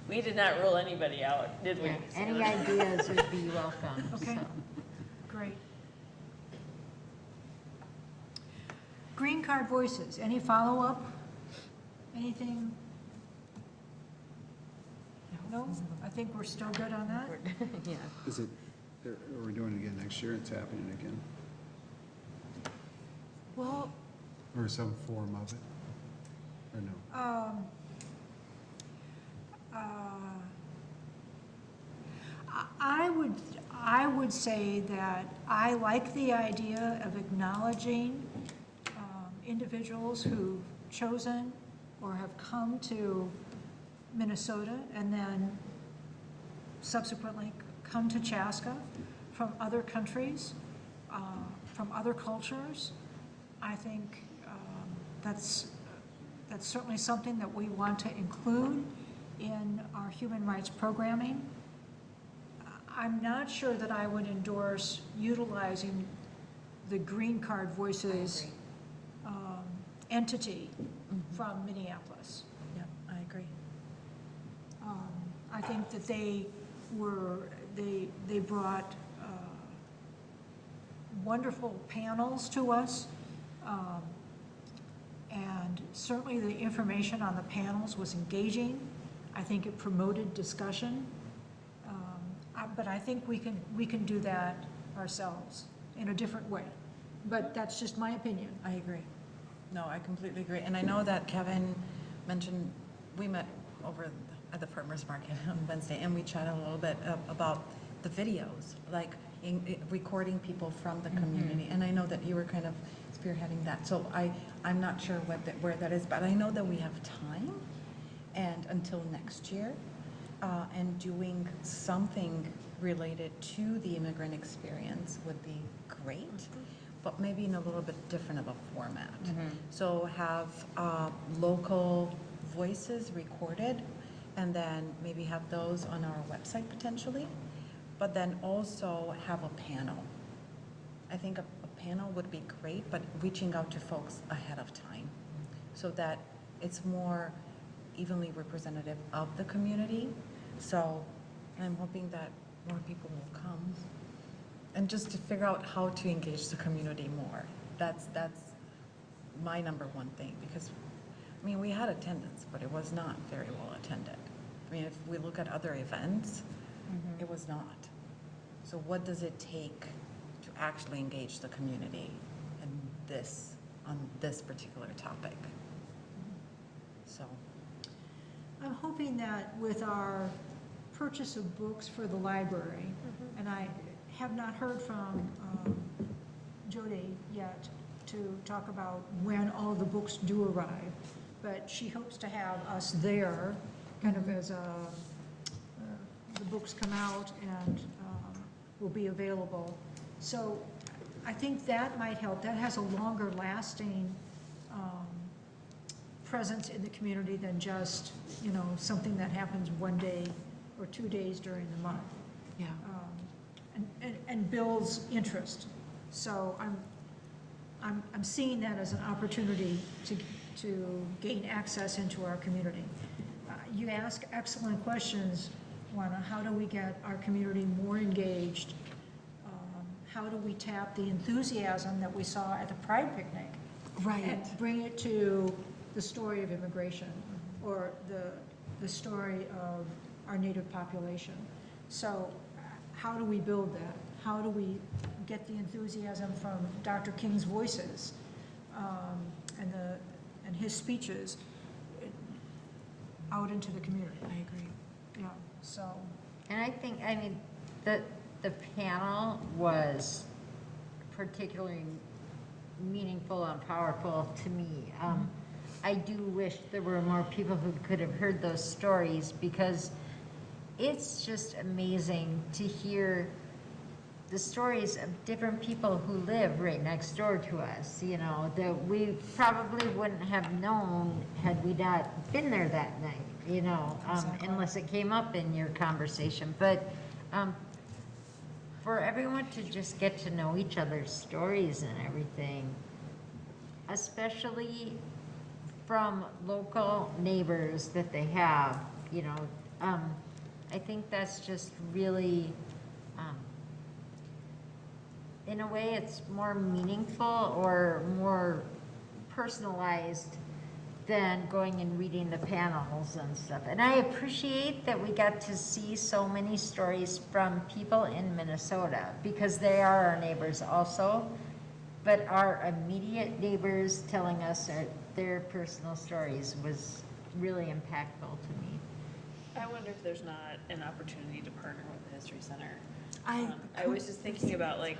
we did not rule anybody out, did we? Yeah, So- any ideas would be welcome, Okay. so. Great. Green card voices, any follow-up? Anything? No? I think we're still good on that? Yeah. Is it, are we doing it again next year? It's happening again? Well, Or some form of it? Or no? I would say that I like the idea of acknowledging individuals who've chosen or have come to Minnesota and then subsequently come to Chaska from other countries, from other cultures. I think that's certainly something that we want to include in our human rights programming. I'm not sure that I would endorse utilizing the Green Card Voices entity from Minneapolis. Yep, I agree. I think that they brought wonderful panels to us. And certainly the information on the panels was engaging. I think it promoted discussion. But I think we can do that ourselves in a different way. But that's just my opinion. I agree. No, I completely agree. And I know that Kevin mentioned, we met over at the farmer's market on Wednesday, and we chatted a little bit about the videos, like recording people from the community. And I know that you were kind of spearheading that. So I'm not sure where that is, but I know that we have time and until next year, and doing something related to the immigrant experience would be great, but maybe in a little bit different of a format. So have local voices recorded, and then maybe have those on our website potentially, but then also have a panel. I think a panel would be great, but reaching out to folks ahead of time so that it's more evenly representative of the community. So I'm hoping that more people will come, and just to figure out how to engage the community more. That's my number one thing, because I mean, we had attendance, but it was not very well attended. I mean, if we look at other events, it was not. So what does it take to actually engage the community on this particular topic? So. I'm hoping that with our purchase of books for the library, and I have not heard from Jody yet to talk about when all the books do arrive, but she hopes to have us there kind of as the books come out and will be available. So I think that might help. That has a longer lasting presence in the community than just, something that happens one day or 2 days during the month. Yeah. And builds interest. So I'm seeing that as an opportunity to gain access into our community. You ask excellent questions, Juana. How do we get our community more engaged? How do we tap the enthusiasm that we saw at the Pride picnic? Right. And bring it to the story of immigration or the story of our native population. So how do we build that? How do we get the enthusiasm from Dr. King's voices and his speeches out into the community? I agree. Yeah, so. And I mean, the panel was particularly meaningful and powerful to me. I do wish there were more people who could have heard those stories, because it's just amazing to hear the stories of different people who live right next door to us, that we probably wouldn't have known had we not been there that night, Exactly. unless it came up in your conversation. But for everyone to just get to know each other's stories and everything, especially from local neighbors that they have, you know. I think that's just really, in a way, it's more meaningful or more personalized than going and reading the panels and stuff. And I appreciate that we got to see so many stories from people in Minnesota, because they are our neighbors also. But our immediate neighbors telling us their personal stories was really impactful to me. I wonder if there's not an opportunity to partner with the History Center. I was just thinking about I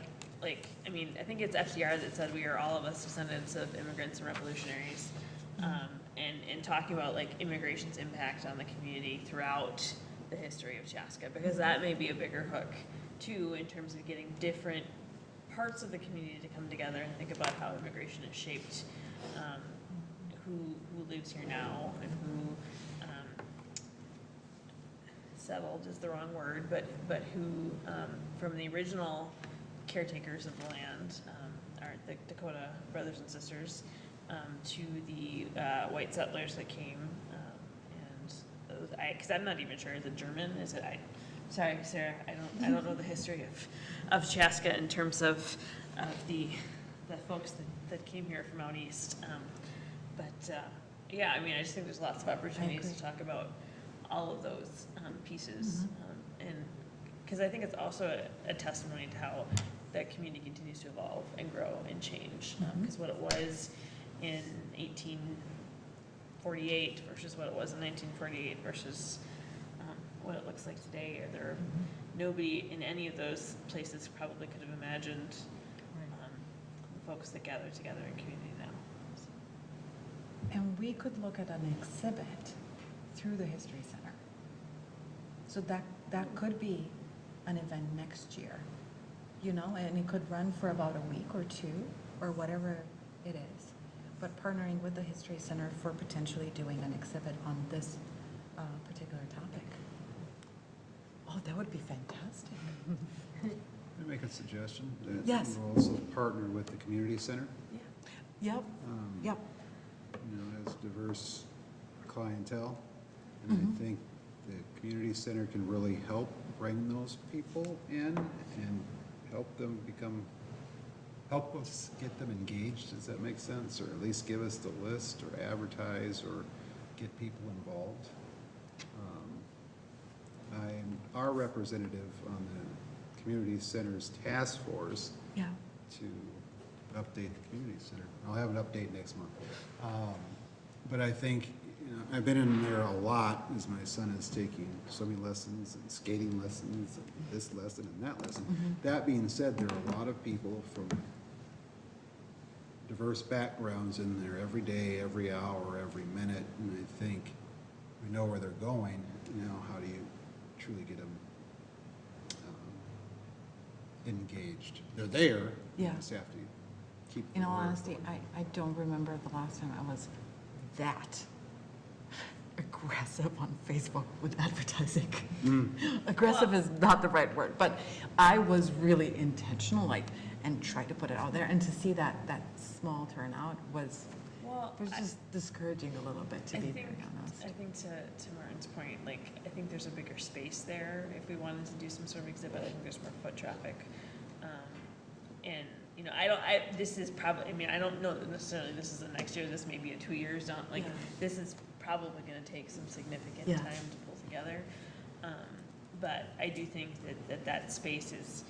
mean, I think it's FDR that said we are all of us descendants of immigrants and revolutionaries. And talking about like immigration's impact on the community throughout the history of Chaska, because that may be a bigger hook too, in terms of getting different parts of the community to come together and think about how immigration has shaped who lives here now and who settled is the wrong word, but who from the original caretakers of the land, are the Dakota brothers and sisters, to the white settlers that came, and because I'm not even sure, is it German? Is it? Sorry, Sarah, I don't know the history of Chaska in terms of the folks that came here from out east. Yeah, I mean, I just think there's lots of opportunities to talk about all of those pieces, and because I think it's also a testimony to how that community continues to evolve and grow and change. Because what it was in 1848 versus what it was in 1948 versus what it looks like today. There, nobody in any of those places probably could have imagined the folks that gather together in community now. So. And we could look at an exhibit through the History Center. So that could be an event next year, you know, and it could run for about a week or two or whatever it is. But partnering with the History Center for potentially doing an exhibit on this particular topic. Oh, that would be fantastic. Can I make a suggestion? That Yes. we'll also partner with the community center. Yep, yep. You know, has diverse clientele, and I think the community center can really help bring those people in and help us get them engaged. Does that make sense? Or at least give us the list, or advertise, or get people involved. I'm our representative on the community center's task force Yeah. to update the community center. I'll have an update next month. But I think, you know, I've been in there a lot as my son is taking swimming lessons and skating lessons and this lesson and that lesson. That being said, there are a lot of people from diverse backgrounds in there every day, every hour, every minute, and I think we know where they're going. Now, how do you truly get them engaged? They're there. Yeah. You just have to keep. In the all word honesty, going. I don't remember the last time I was that aggressive on Facebook with advertising. Aggressive is not the right word, but I was really intentional, and tried to put it out there, and to see that small turnout was just discouraging a little bit, to be very honest. I think to Martin's point, I think there's a bigger space there. If we wanted to do some sort of exhibit, I think there's more foot traffic. And, you know, this is probably, I mean, I don't know that necessarily this is the next year, this may be a 2 years down, this is probably gonna take some significant Yes. time to pull together. But I do think that space is,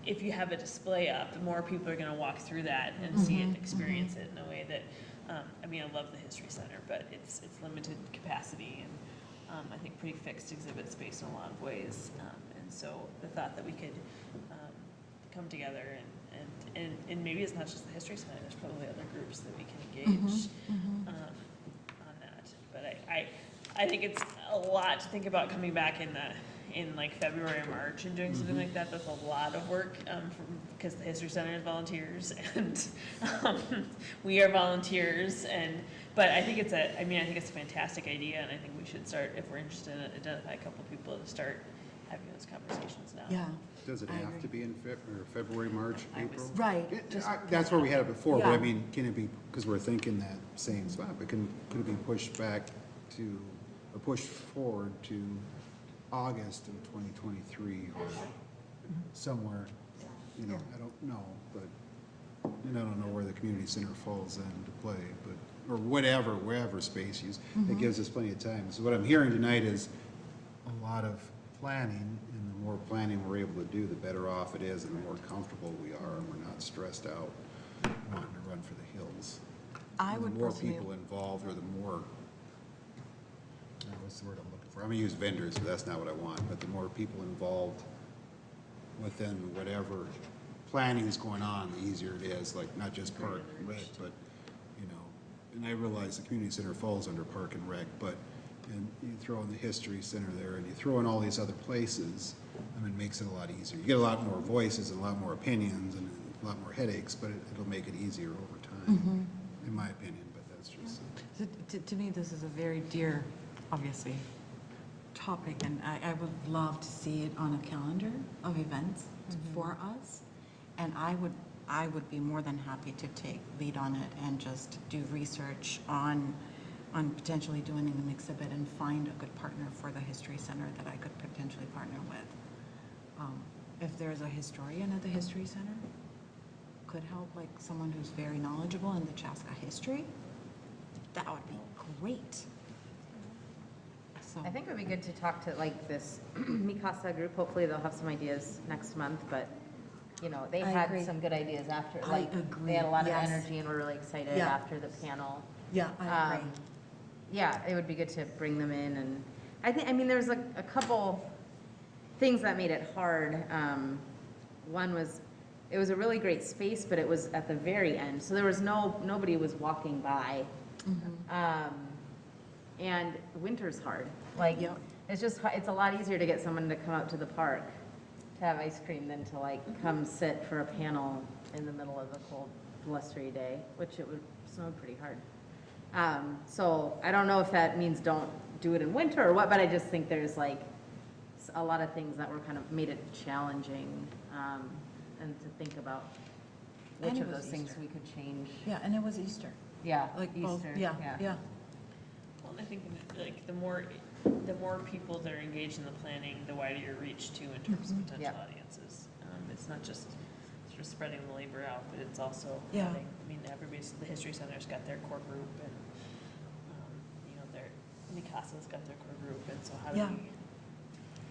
if you have a display up, the more people are gonna walk through that and see it and experience it in a way that, I mean, I love the History Center, but it's limited capacity and, I think pretty fixed exhibit space in a lot of ways. And so the thought that we could, come together and maybe it's not just the History Center, there's probably other groups that we can engage, on that. But I think it's a lot to think about coming back in February or March and doing something like that. That's a lot of work, because the History Center is volunteers and we are volunteers. But I think it's a fantastic idea, and I think we should start, if we're interested in it, identify a couple of people to start having those conversations now. Yeah. Does it I have agree. to be in February, March, I was- April? Right. Yeah, just- That's where we had it before, but I Yeah. mean, can it be, because we're thinking that same spot, but could it be pushed back to, or pushed forward to August of 2023 or somewhere, you know, I don't know, but, and I don't know where the community center falls into play, but, or whatever, wherever space use, it gives us plenty of time. So what I'm hearing tonight is a lot of planning, and the more planning we're able to do, the better off it is, and the more comfortable we are, and we're not stressed out wanting to run for the hills. I And would the more personally- people involved, or the more, what's the word I'm looking for? I'm gonna use vendors, but that's not what I want, but the more people involved within whatever planning is going on, the easier it is, like, not just Park and Rec, but, you know, and I realize the community center falls under Park and Rec, but, and you throw in the history center there, and you throw in all these other places, I mean, it makes it a lot easier. You get a lot more voices and a lot more opinions and a lot more headaches, but it'll make it easier over time, in my opinion, but that's just. So to me, this is a very dear, obviously, topic, and I would love to see it on a calendar of events for us. And I would be more than happy to take lead on it and just do research on potentially doing an exhibit and find a good partner for the History Center that I could potentially partner with. If there's a historian at the History Center, could help, like someone who's very knowledgeable in the Chaska history, that would be great. So, I think it would be good to talk to like this Casa group. Hopefully they'll have some ideas next month, but you know, they I had agree. some good ideas after, I like, agree. they had a lot of Yes. energy and were really excited Yeah. after the panel. yeah, I agree. Yeah, it would be good to bring them in, and I mean, there's like a couple things that made it hard. One was, it was a really great space, but it was at the very end, so there was nobody was walking by. And winter's hard, like, Yep. it's just, it's a lot easier to get someone to come out to the park to have ice cream than to like come sit for a panel in the middle of a cold blustery day, which it would snow pretty hard. So I don't know if that means don't do it in winter or what, but I just think there's like a lot of things that were kind of made it challenging, and to think about which And it of was those things Easter. we could change. Yeah, and it was Easter. Yeah, Like both, Easter, yeah. Well, and I think like the more people that are engaged in the planning, the wider your reach too in terms of potential Yep. audiences. It's not just sort of spreading the labor out, but it's also Yeah. having, I mean, the History Center's got their core group and, you know, Casa's got their core group, and so how do Yeah. we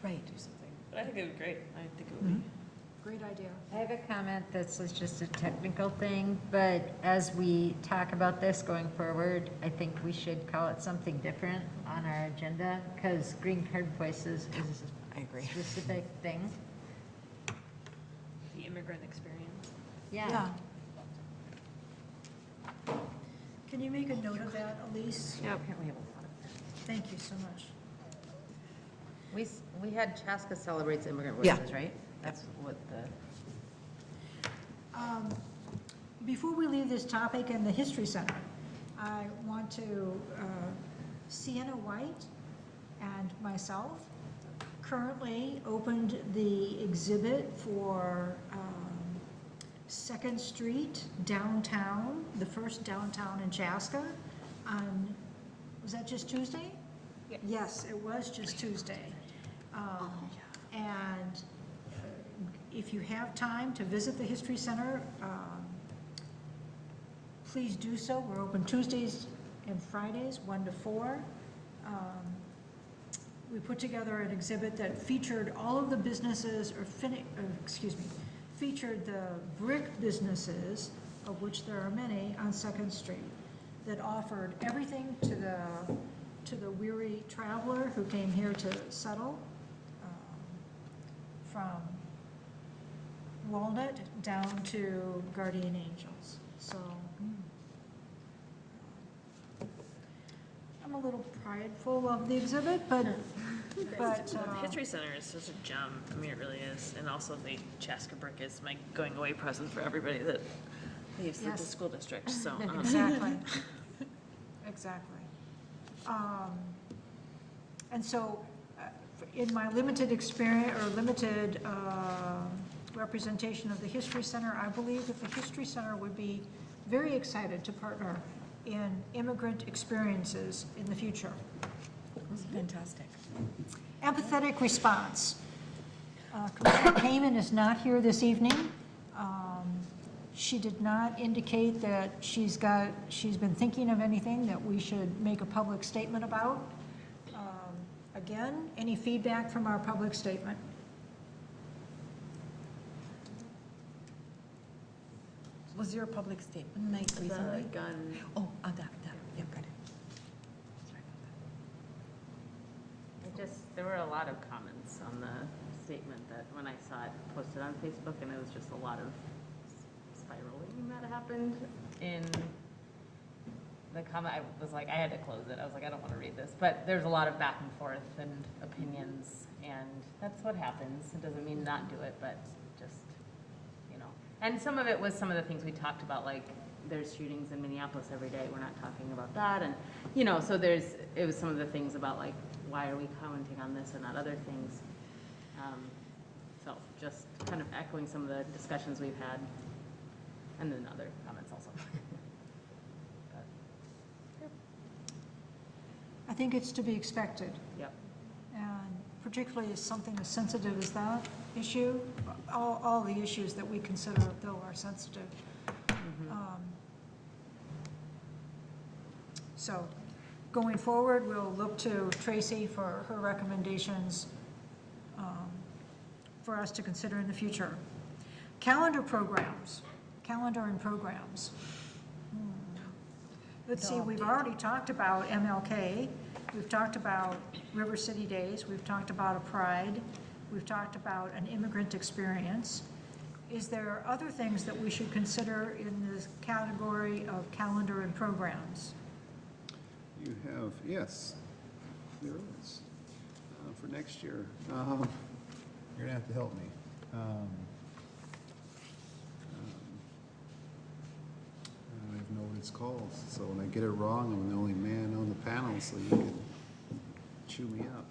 Right. do something? But I think it would be great. I think it would be. Great idea. I have a comment that's just a technical thing, but as we talk about this going forward, I think we should call it something different on our agenda, because green card voices is I agree. a specific thing. The immigrant experience. Yeah. Can you make a note of that, Elise? Yeah, apparently we have a lot of that. Thank you so much. We had Chaska celebrates immigrant Yeah. voices, right? That's what the. Before we leave this topic in the History Center, I want to, Sienna White and myself currently opened the exhibit for Second Street downtown, the first downtown in Chaska on, was that just Tuesday? Yes, it was just Tuesday. And if you have time to visit the History Center, please do so. We're open Tuesdays and Fridays, 1 to 4. We put together an exhibit that featured all of the businesses, featured the brick businesses, of which there are many, on Second Street, that offered everything to the weary traveler who came here to settle, from Walnut down to Guardian Angels. So I'm a little prideful of the exhibit, but The History Center is such a gem. I mean, it really is. And also the Chaska brick is my going away present for everybody that leaves the Yes. school district, so. Exactly. Exactly. And so in my limited experience, or limited representation of the History Center, I believe that the History Center would be very excited to partner in immigrant experiences in the future. Fantastic. Empathetic Response. Commissioner Kamen is not here this evening. She did not indicate that she's been thinking of anything that we should make a public statement about. Again, any feedback from our public statement? Was there a public statement made recently? The gun. Oh, that, yeah, got it. There were a lot of comments on the statement that when I saw it posted on Facebook, and it was just a lot of spiraling that happened in the comment. I was like, I had to close it. I was like, I don't want to read this. But there's a lot of back and forth and opinions, and that's what happens. It doesn't mean not do it, but just, you know. And some of it was some of the things we talked about, like there's shootings in Minneapolis every day. We're not talking about that. And, you know, so it was some of the things about like, why are we commenting on this and not other things? So just kind of echoing some of the discussions we've had, and then other comments also. But, yep. I think it's to be expected. Yep. And particularly as something as sensitive as that issue, all the issues that we consider, though, are sensitive. So going forward, we'll look to Tracy for her recommendations for us to consider in the future. Calendar and programs. Let's see, we've already talked about MLK, we've talked about River City Days, we've talked about a Pride, we've talked about an immigrant experience. Is there other things that we should consider in this category of calendar and programs? You have, yes, there is. For next year, you're gonna have to help me. I don't even know what it's called, so when I get it wrong, I'm the only man on the panel, so you can chew me up.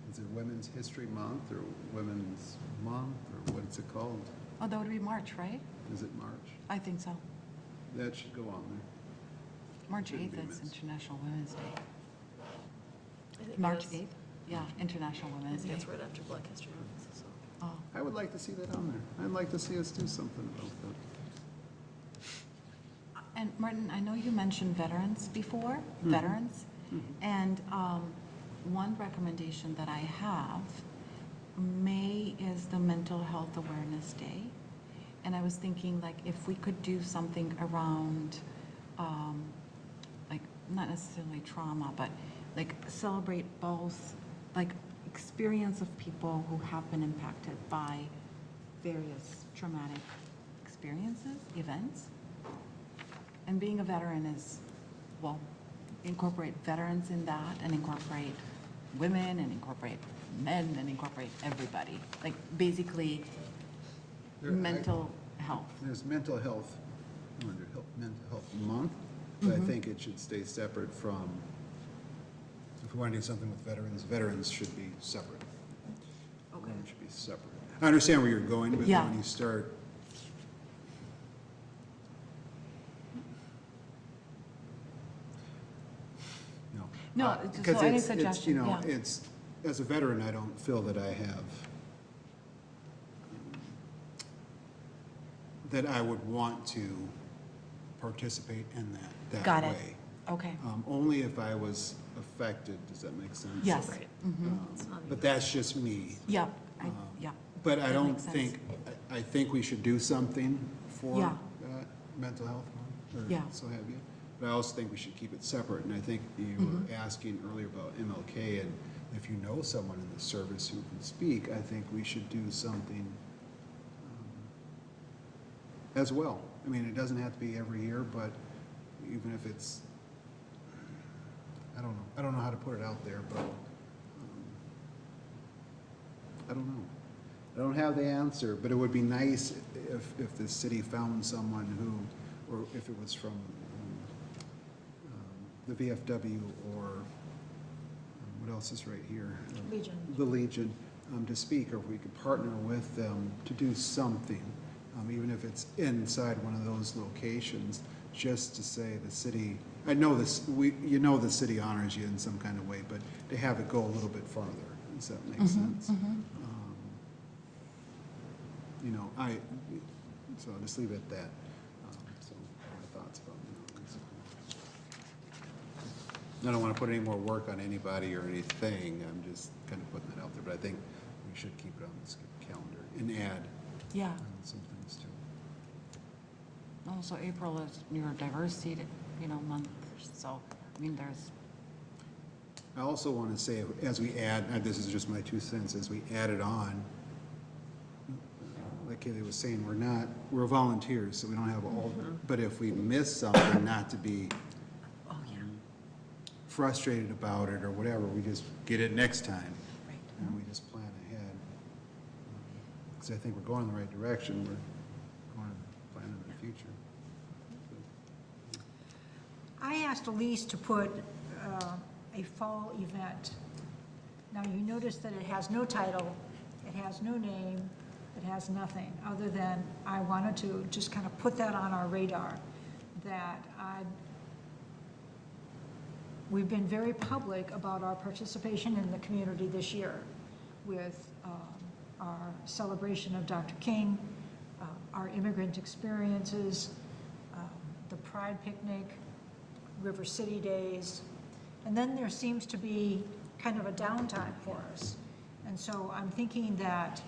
Is it Women's History Month, or Women's Month, or what's it called? Oh, that would be March, right? Is it March? I think so. That should go on there. March Shouldn't 8th be is missed. International Women's Day. March 8th? Yeah, International Women's Day. It's right after Black History Month, so. Oh, I would like to see that on there. I'd like to see us do something about that. and Martin, I know you mentioned veterans before, veterans. And one recommendation that I have, May is the Mental Health Awareness Day. And I was thinking, like, if we could do something around, like, not necessarily trauma, but like celebrate both, like, experience of people who have been impacted by various traumatic experiences, events. And being a veteran is, well, incorporate veterans in that, and incorporate women, and incorporate men, and incorporate everybody. Like, basically, mental health. There's mental health, under mental health month, but I think it should stay separate from, if we want to do something with veterans should be separate. Okay. Should be separate. I understand where you're going, but Yeah. when you start, no. No, just Because so any it's, suggestion, you know, yeah. it's, as a veteran, I don't feel that I have, that I would want to participate in that Got it. way. Okay. Only if I was affected, does that make sense? Yes. Right. It's not But that's just me. Yep, yeah. But I That don't makes sense. think, I think we should do something for Yeah. mental health month, or Yeah. so have you. But I also think we should keep it separate, and I think you were asking earlier about MLK, and if you know someone in the service who can speak, I think we should do something as well. I mean, it doesn't have to be every year, but even if it's, I don't know how to put it out there, but I don't know. I don't have the answer, but it would be nice if the city found someone who, or if it was from the VFW or what else is right here? Legion. The Legion, to speak, or if we could partner with them to do something, even if it's inside one of those locations, just to say the city, I know this, you know the city honors you in some kind of way, but to have it go a little bit farther, does that make sense? You know, so I'll just leave it at that. So my thoughts about that. I don't want to put any more work on anybody or anything, I'm just kind of putting that out there, but I think we should keep it on this calendar and add Yeah. some things too. Also, April is neurodiversity, month, so, I mean, there's, I also want to say, as we add, and this is just my 2 cents, as we add it on, like Kaylee was saying, we're volunteers, so we don't have all, but if we miss something, not to be frustrated about it or whatever, we just get it next time. right. And we just plan ahead. Because I think we're going in the right direction, we're going to plan in the future. I asked Elise to put a fall event. Now, you notice that it has no title, it has no name, it has nothing, other than I wanted to just kind of put that on our radar, that we've been very public about our participation in the community this year with our celebration of Dr. King, our immigrant experiences, the Pride Picnic, River City Days, and then there seems to be kind of a downtime for us. And so I'm thinking that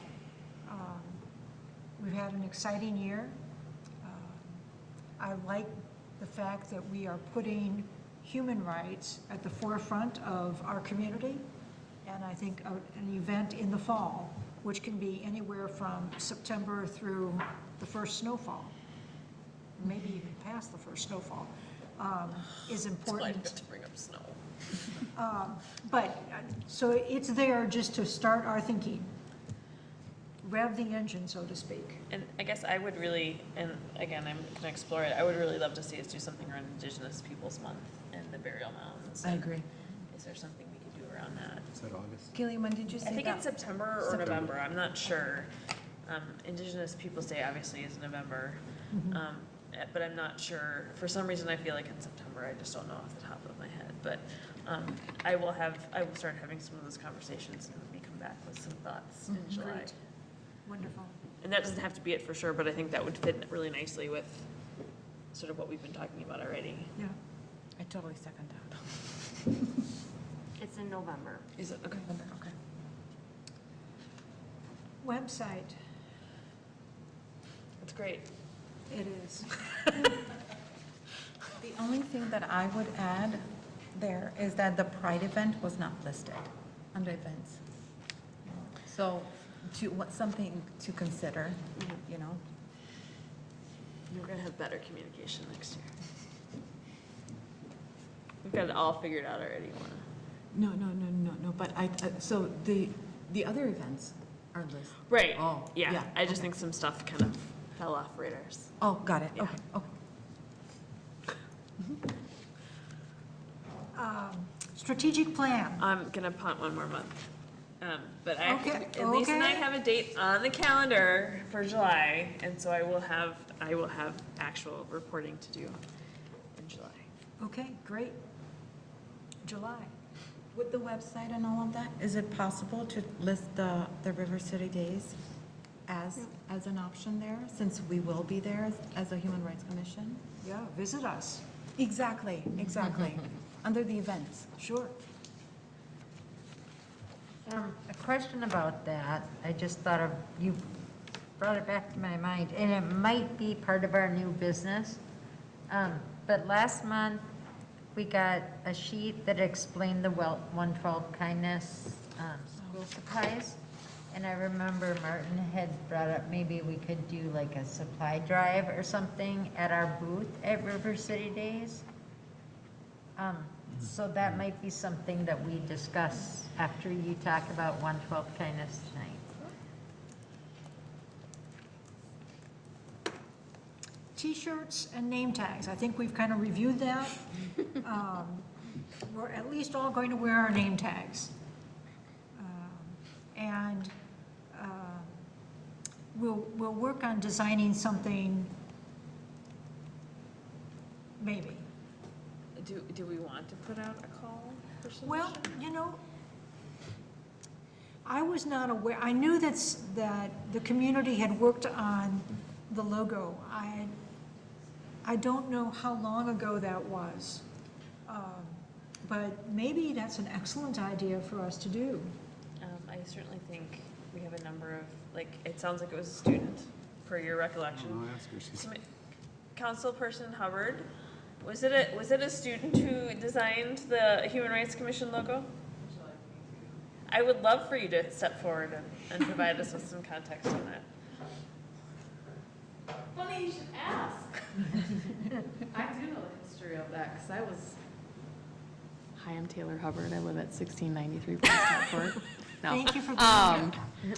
we've had an exciting year. I like the fact that we are putting human rights at the forefront of our community, and I think an event in the fall, which can be anywhere from September through the first snowfall, maybe even past the first snowfall, is important. to bring up snow. So it's there just to start our thinking, rev the engine, so to speak. And I guess I would really, and again, I'm gonna explore it, I would really love to see us do something around Indigenous Peoples Month and the burial mounds. I agree. Is there something we could do around that? Is that August? Kaylee, when did you say I that? think it's September or November, I'm not sure. Indigenous Peoples Day obviously is November, but I'm not sure. For some reason, I feel like in September, I just don't know off the top of my head. But I will start having some of those conversations and we come back with some thoughts in July. Great. Wonderful. And that doesn't have to be it for sure, but I think that would fit really nicely with sort of what we've been talking about already. Yeah. I totally second that. It's in November. Is it? Okay. Okay. Website, That's great. it is. The only thing that I would add there is that the Pride event was not listed under events. So something to consider, We're gonna have better communication next year. We've got it all figured out already. No, but so the other events are listed. Right. Oh, Yeah. yeah, I just okay. think some stuff kind of fell off radars. Oh, got it, Yeah. okay. Strategic plan. I'm gonna punt one more month. But Okay, Lisa and I okay. have a date on the calendar for July, and so I will have actual reporting to do in July. Okay, great. July. With the website and all of that, is it possible to list the River City Days as an option there, since we will be there as a Human Rights Commission? Yeah, visit us. Exactly, under the events. Sure. A question about that, I just thought of, you brought it back to my mind, and it might be part of our new business. But last month, we got a sheet that explained the 112 Kindness school supplies. And I remember Martin had brought up maybe we could do like a supply drive or something at our booth at River City Days. So that might be something that we discuss after you talk about 112 Kindness tonight. T-shirts and name tags, I think we've kind of reviewed that. we're at least all going to wear our name tags. And we'll work on designing something, maybe. Do we want to put out a call for submission? Well, you know, I was not aware, I knew that the community had worked on the logo. I don't know how long ago that was. But maybe that's an excellent idea for us to do. I certainly think we have a number of, like, it sounds like it was a student, per your recollection. I'll ask her. She's Councilperson Hubbard, was it a student who designed the Human Rights Commission logo? I would love for you to step forward and provide us with some context on that. Funny you should ask. I do know the history of that, because I was. Hi, I'm Taylor Hubbard. I live at 1693 Prescott Court. No. Thank you for being here.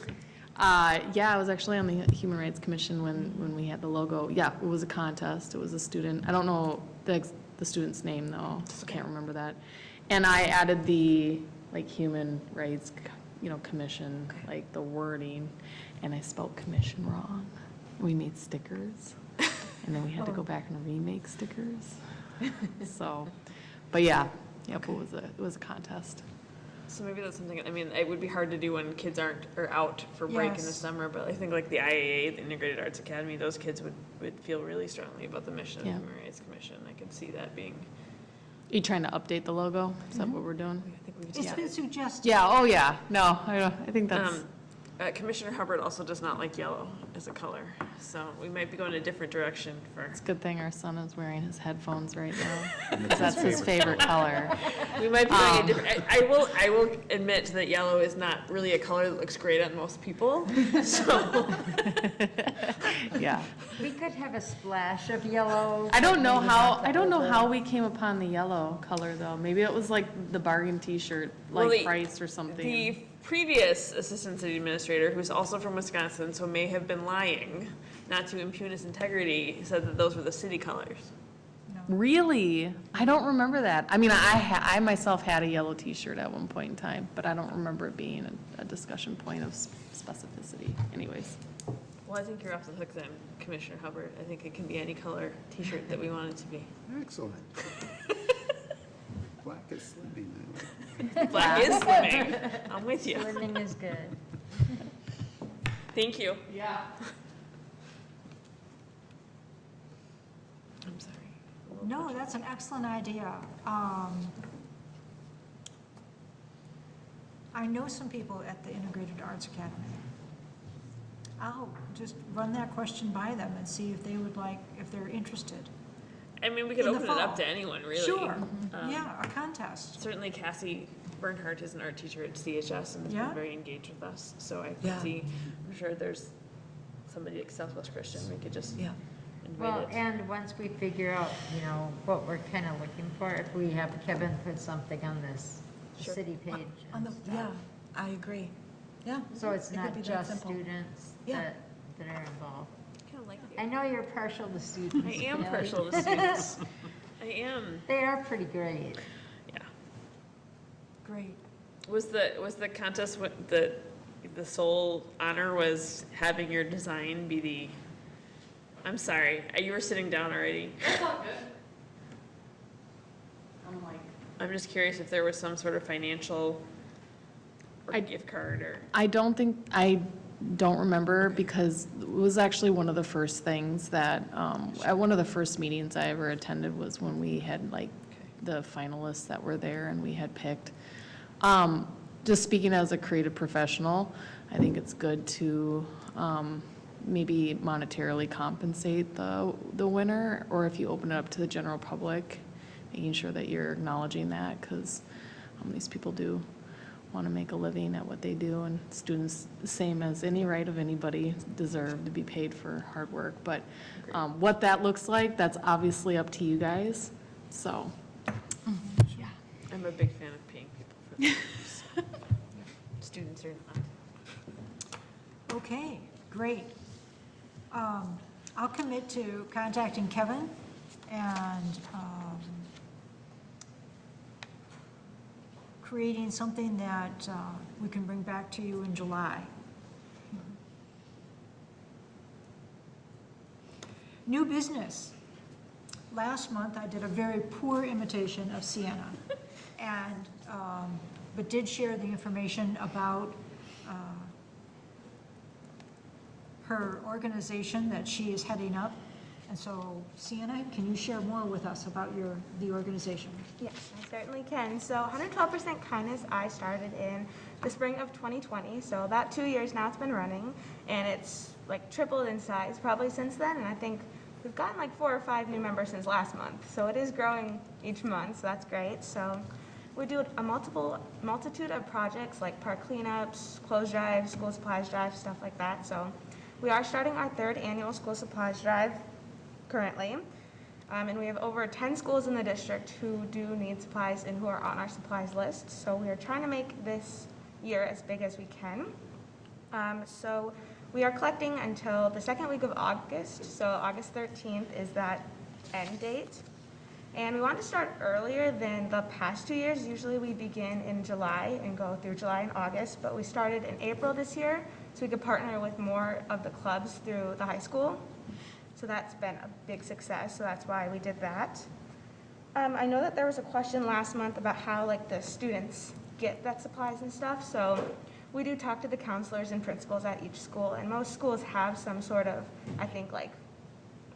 Yeah, I was actually on the Human Rights Commission when we had the logo. Yeah, it was a contest. It was a student. I don't know the student's name though. I can't remember that. And I added the like Human Rights, Commission, like the wording, and I spelled commission wrong. We made stickers, and then we had to go back and remake stickers. So, but yeah, yep, it was a contest. So maybe that's something, I mean, it would be hard to do when kids are out for break in the Yes. summer, but I think like the IAA, the Integrated Arts Academy, those kids would feel really strongly about the mission of the Yeah. Human Rights Commission. I could see that being, Are you trying to update the logo? Is that what we're doing? I think we've It's just. been suggested. Yeah, oh yeah, no, I think that's, Commissioner Hubbard also does not like yellow as a color, so we might be going a different direction for. it's a good thing our son is wearing his headphones right now. 'Cause that's his favorite color. We might be going a different, I will admit that yellow is not really a color that looks great on most people, so. Yeah. We could have a splash of yellow. I don't know maybe how, not the I don't know over. how we came upon the yellow color though. Maybe it was like the bargain t-shirt, Well, like the- price or something. The previous assistant city administrator, who's also from Wisconsin, so may have been lying, not to impugn his integrity, said that those were the city colors. Really? I don't remember that. I mean, I myself had a yellow t-shirt at one point in time, but I don't remember it being a discussion point of specificity. Anyways. Well, I think you're off the hook then, Commissioner Hubbard. I think it can be any color t-shirt that we want it to be. excellent. Black is slimming. I like it. Black is slimming. I'm with you. Swimming is good. Thank you. Yeah. I'm sorry. No, that's an excellent idea. I know some people at the Integrated Arts Academy. I'll just run that question by them and see if they would like, if they're interested. I mean, we could In the open it up fall. to anyone, really. Sure, Um, yeah, a contest. Certainly Cassie Bernhardt is an art teacher at CHS and has Yeah. been very engaged with us, so I Yeah. can see, I'm sure there's somebody at Southwest Christian, we could just Yeah. Well, invite it. and once we figure out, what we're kind of looking for, if we have Kevin put something on this Sure. city page. On the, and stuff. yeah, I agree. Yeah. So it's it could not be that just simple. students Yeah. that are involved. Kinda like I know you're partial to students. I am Kelly. partial to students. I am, They are pretty great. yeah. Great. Was the contest, the sole honor was having your design be the, I'm sorry, you were sitting down already. That's all good. I'm like. I'm just curious if there was some sort of financial or I- gift card or. I don't remember because it was actually one of the first things that, at one of the first meetings I ever attended was when we had like the finalists that were there and we had picked. Just speaking as a creative professional, I think it's good to, maybe monetarily compensate the winner, or if you open it up to the general public, making sure that you're acknowledging that, because these people do want to make a living at what they do, and students, same as any right of anybody, deserve to be paid for hard work. But what that looks like, that's obviously up to you guys, so, yeah. I'm a big fan of paying people for that. So. Students are not. Okay, great. I'll commit to contacting Kevin and creating something that we can bring back to you in July. New business. Last month, I did a very poor imitation of Sienna, and, but did share the information about her organization that she is heading up. And so, Sienna, can you share more with us about the organization? Yes, I certainly can. So 112% Kindness, I started in the spring of 2020. So about 2 years now it's been running, and it's like tripled in size probably since then. And I think we've gotten like 4 or 5 new members since last month. So it is growing each month, so that's great. So we do a multitude of projects like park cleanups, clothes drives, school supplies drives, stuff like that. So we are starting our 3rd annual school supplies drive currently. And we have over 10 schools in the district who do need supplies and who are on our supplies list. So we are trying to make this year as big as we can. So we are collecting until the 2nd week of August. So August 13th is that end date. And we want to start earlier than the past 2 years. Usually we begin in July and go through July and August, but we started in April this year so we could partner with more of the clubs through the high school. So that's been a big success, so that's why we did that. I know that there was a question last month about how like the students get that supplies and stuff, so we do talk to the counselors and principals at each school, and most schools have some sort of, I think, like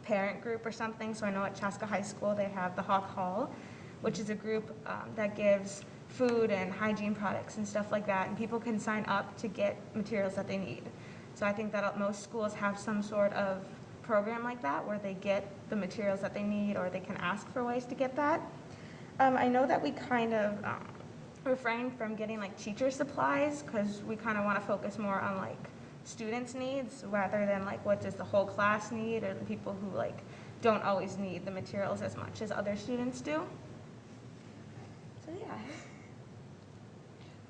parent group or something. So I know at Chaska High School they have the Hawk Hall, which is a group that gives food and hygiene products and stuff like that, and people can sign up to get materials that they need. So I think that most schools have some sort of program like that where they get the materials that they need, or they can ask for ways to get that. I know that we kind of refrain from getting like teacher supplies because we kind of want to focus more on like students' needs rather than like what does the whole class need, or the people who like don't always need the materials as much as other students do. So yeah.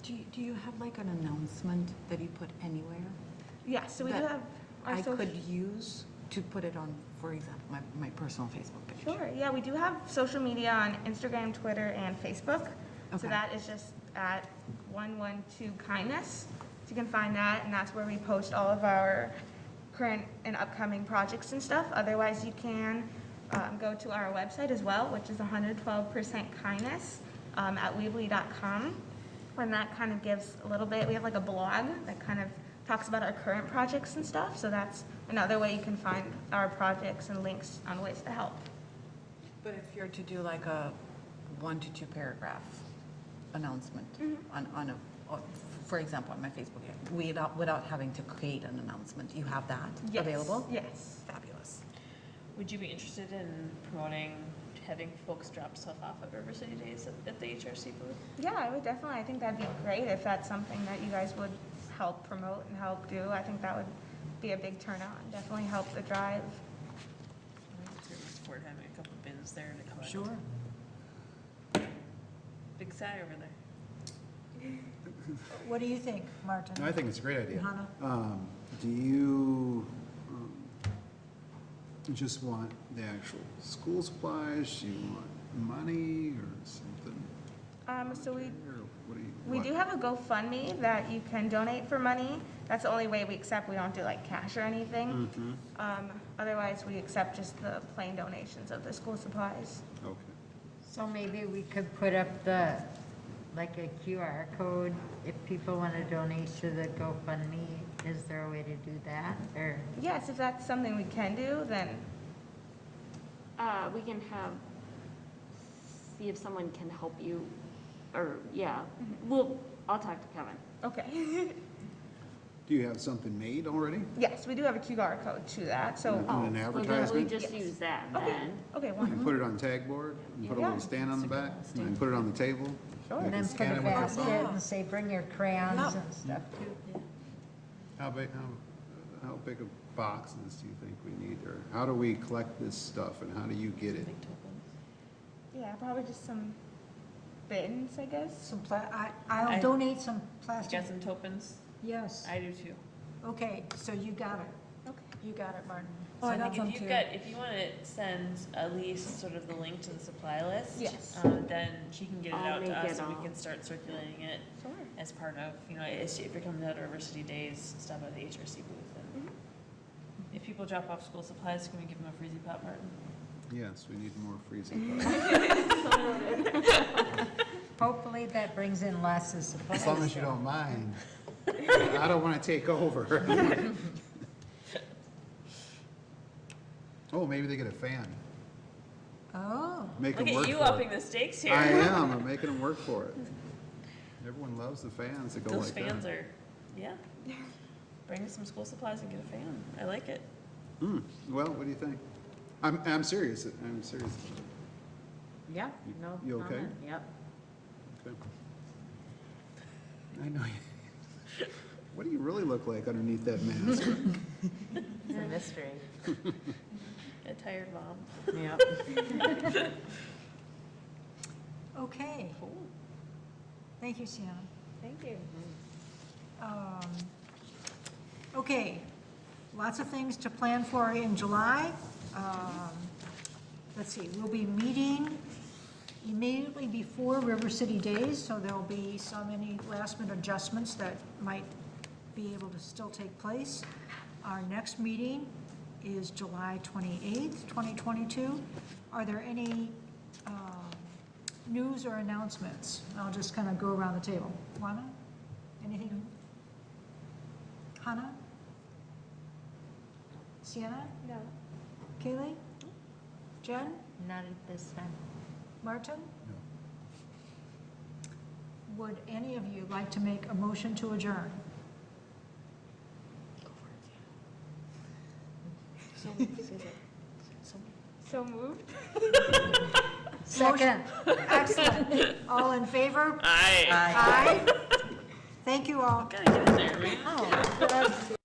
Do you have like an announcement that you put anywhere? Yeah, so we do that have our I social. could use to put it on, for example, my personal Facebook page? Sure, yeah, we do have social media on Instagram, Twitter, and Facebook. So Okay. that is just at 112 Kindness. So you can find that, and that's where we post all of our current and upcoming projects and stuff. Otherwise, you can go to our website as well, which is 112% Kindness at weebly.com. And that kind of gives a little bit, we have like a blog that kind of talks about our current projects and stuff. So that's another way you can find our projects and links on ways to help. But if you're to do like a 1 to 2 paragraph announcement on a, for example, on my Facebook, without having to create an announcement, you have that Yes, available? yes. Fabulous. Would you be interested in promoting having folks drop stuff off at River City Days at the HRC booth? Yeah, I would definitely. I think that'd be great if that's something that you guys would help promote and help do. I think that would be a big turnout and definitely help the drive. I think it's really support having a couple bins there to collect. Sure. Big sigh over there. What do you think, Martin? I think it's a great idea. Hannah? Do you just want the actual school supplies? Do you want money or something? So Or what do you we want? do have a GoFundMe that you can donate for money. That's the only way we accept. We don't do like cash or anything. Otherwise, we accept just the plain donations of the school supplies. Okay. So maybe we could put up like a QR code if people want to donate to the GoFundMe. Is there a way to do that, or? Yes, if that's something we can do, then We can see if someone can help you, or, yeah, I'll talk to Kevin. okay. Do you have something made already? Yes, we do have a QR code to that. So And an Well, then we advertisement? just Yes. use that okay, then. okay, You wonderful. put it on tag board, and put a Yeah. little stand on the back, and put it on the table. Sure. They And can then put scan a it with their basket phone. and say, bring your crayons Yeah. and stuff too. How big of boxes do you think we need, or how do we collect this stuff, and how do you get it? Yeah, probably just some bins, I guess. I'll donate some plastic. Got some tokens? Yes. I do too. Okay, so you got it. Okay. You got it, Martin. Oh, I So got think some if you've too. got, if you wanna send at least sort of the link to the supply list. Yes. Then she can get it I'll out to make us it and we all. can start circulating it Sure. as part of, if you're coming out to River City Days, stop by the HRC booth and if people drop off school supplies, can we give them a freezy pop, Martin? Yes, we need more freezing. Hopefully that brings in lots of supplies. As long as you don't mind. I don't want to take over. Oh, maybe they get a fan. Oh, Make Look them at work you for upping it. the stakes here. I am, I'm making them work for it. Everyone loves the fans that go Those like that. fans are, yeah. Bring some school supplies and get a fan. I like it. Well, what do you think? I'm serious, I'm serious. Yeah, no You okay? comment. Yep. Okay. I know. What do you really look like underneath that mask? It's a mystery. A tired mom. Yep. okay. Thank you, Sienna. Thank you. Okay, lots of things to plan for in July. Let's see, we'll be meeting immediately before River City Days, so there'll be any last-minute adjustments that might be able to still take place. Our next meeting is July 28th, 2022. Are there any news or announcements? I'll just kind of go around the table. Juana, anything? Hannah? Sienna? No. Kaylee? Jen? Not at this time. Martin? Would any of you like to make a motion to adjourn? So moved? Second. Excellent. All in favor? Aye. Aye. Thank you all. Gotta get in there, man. Oh.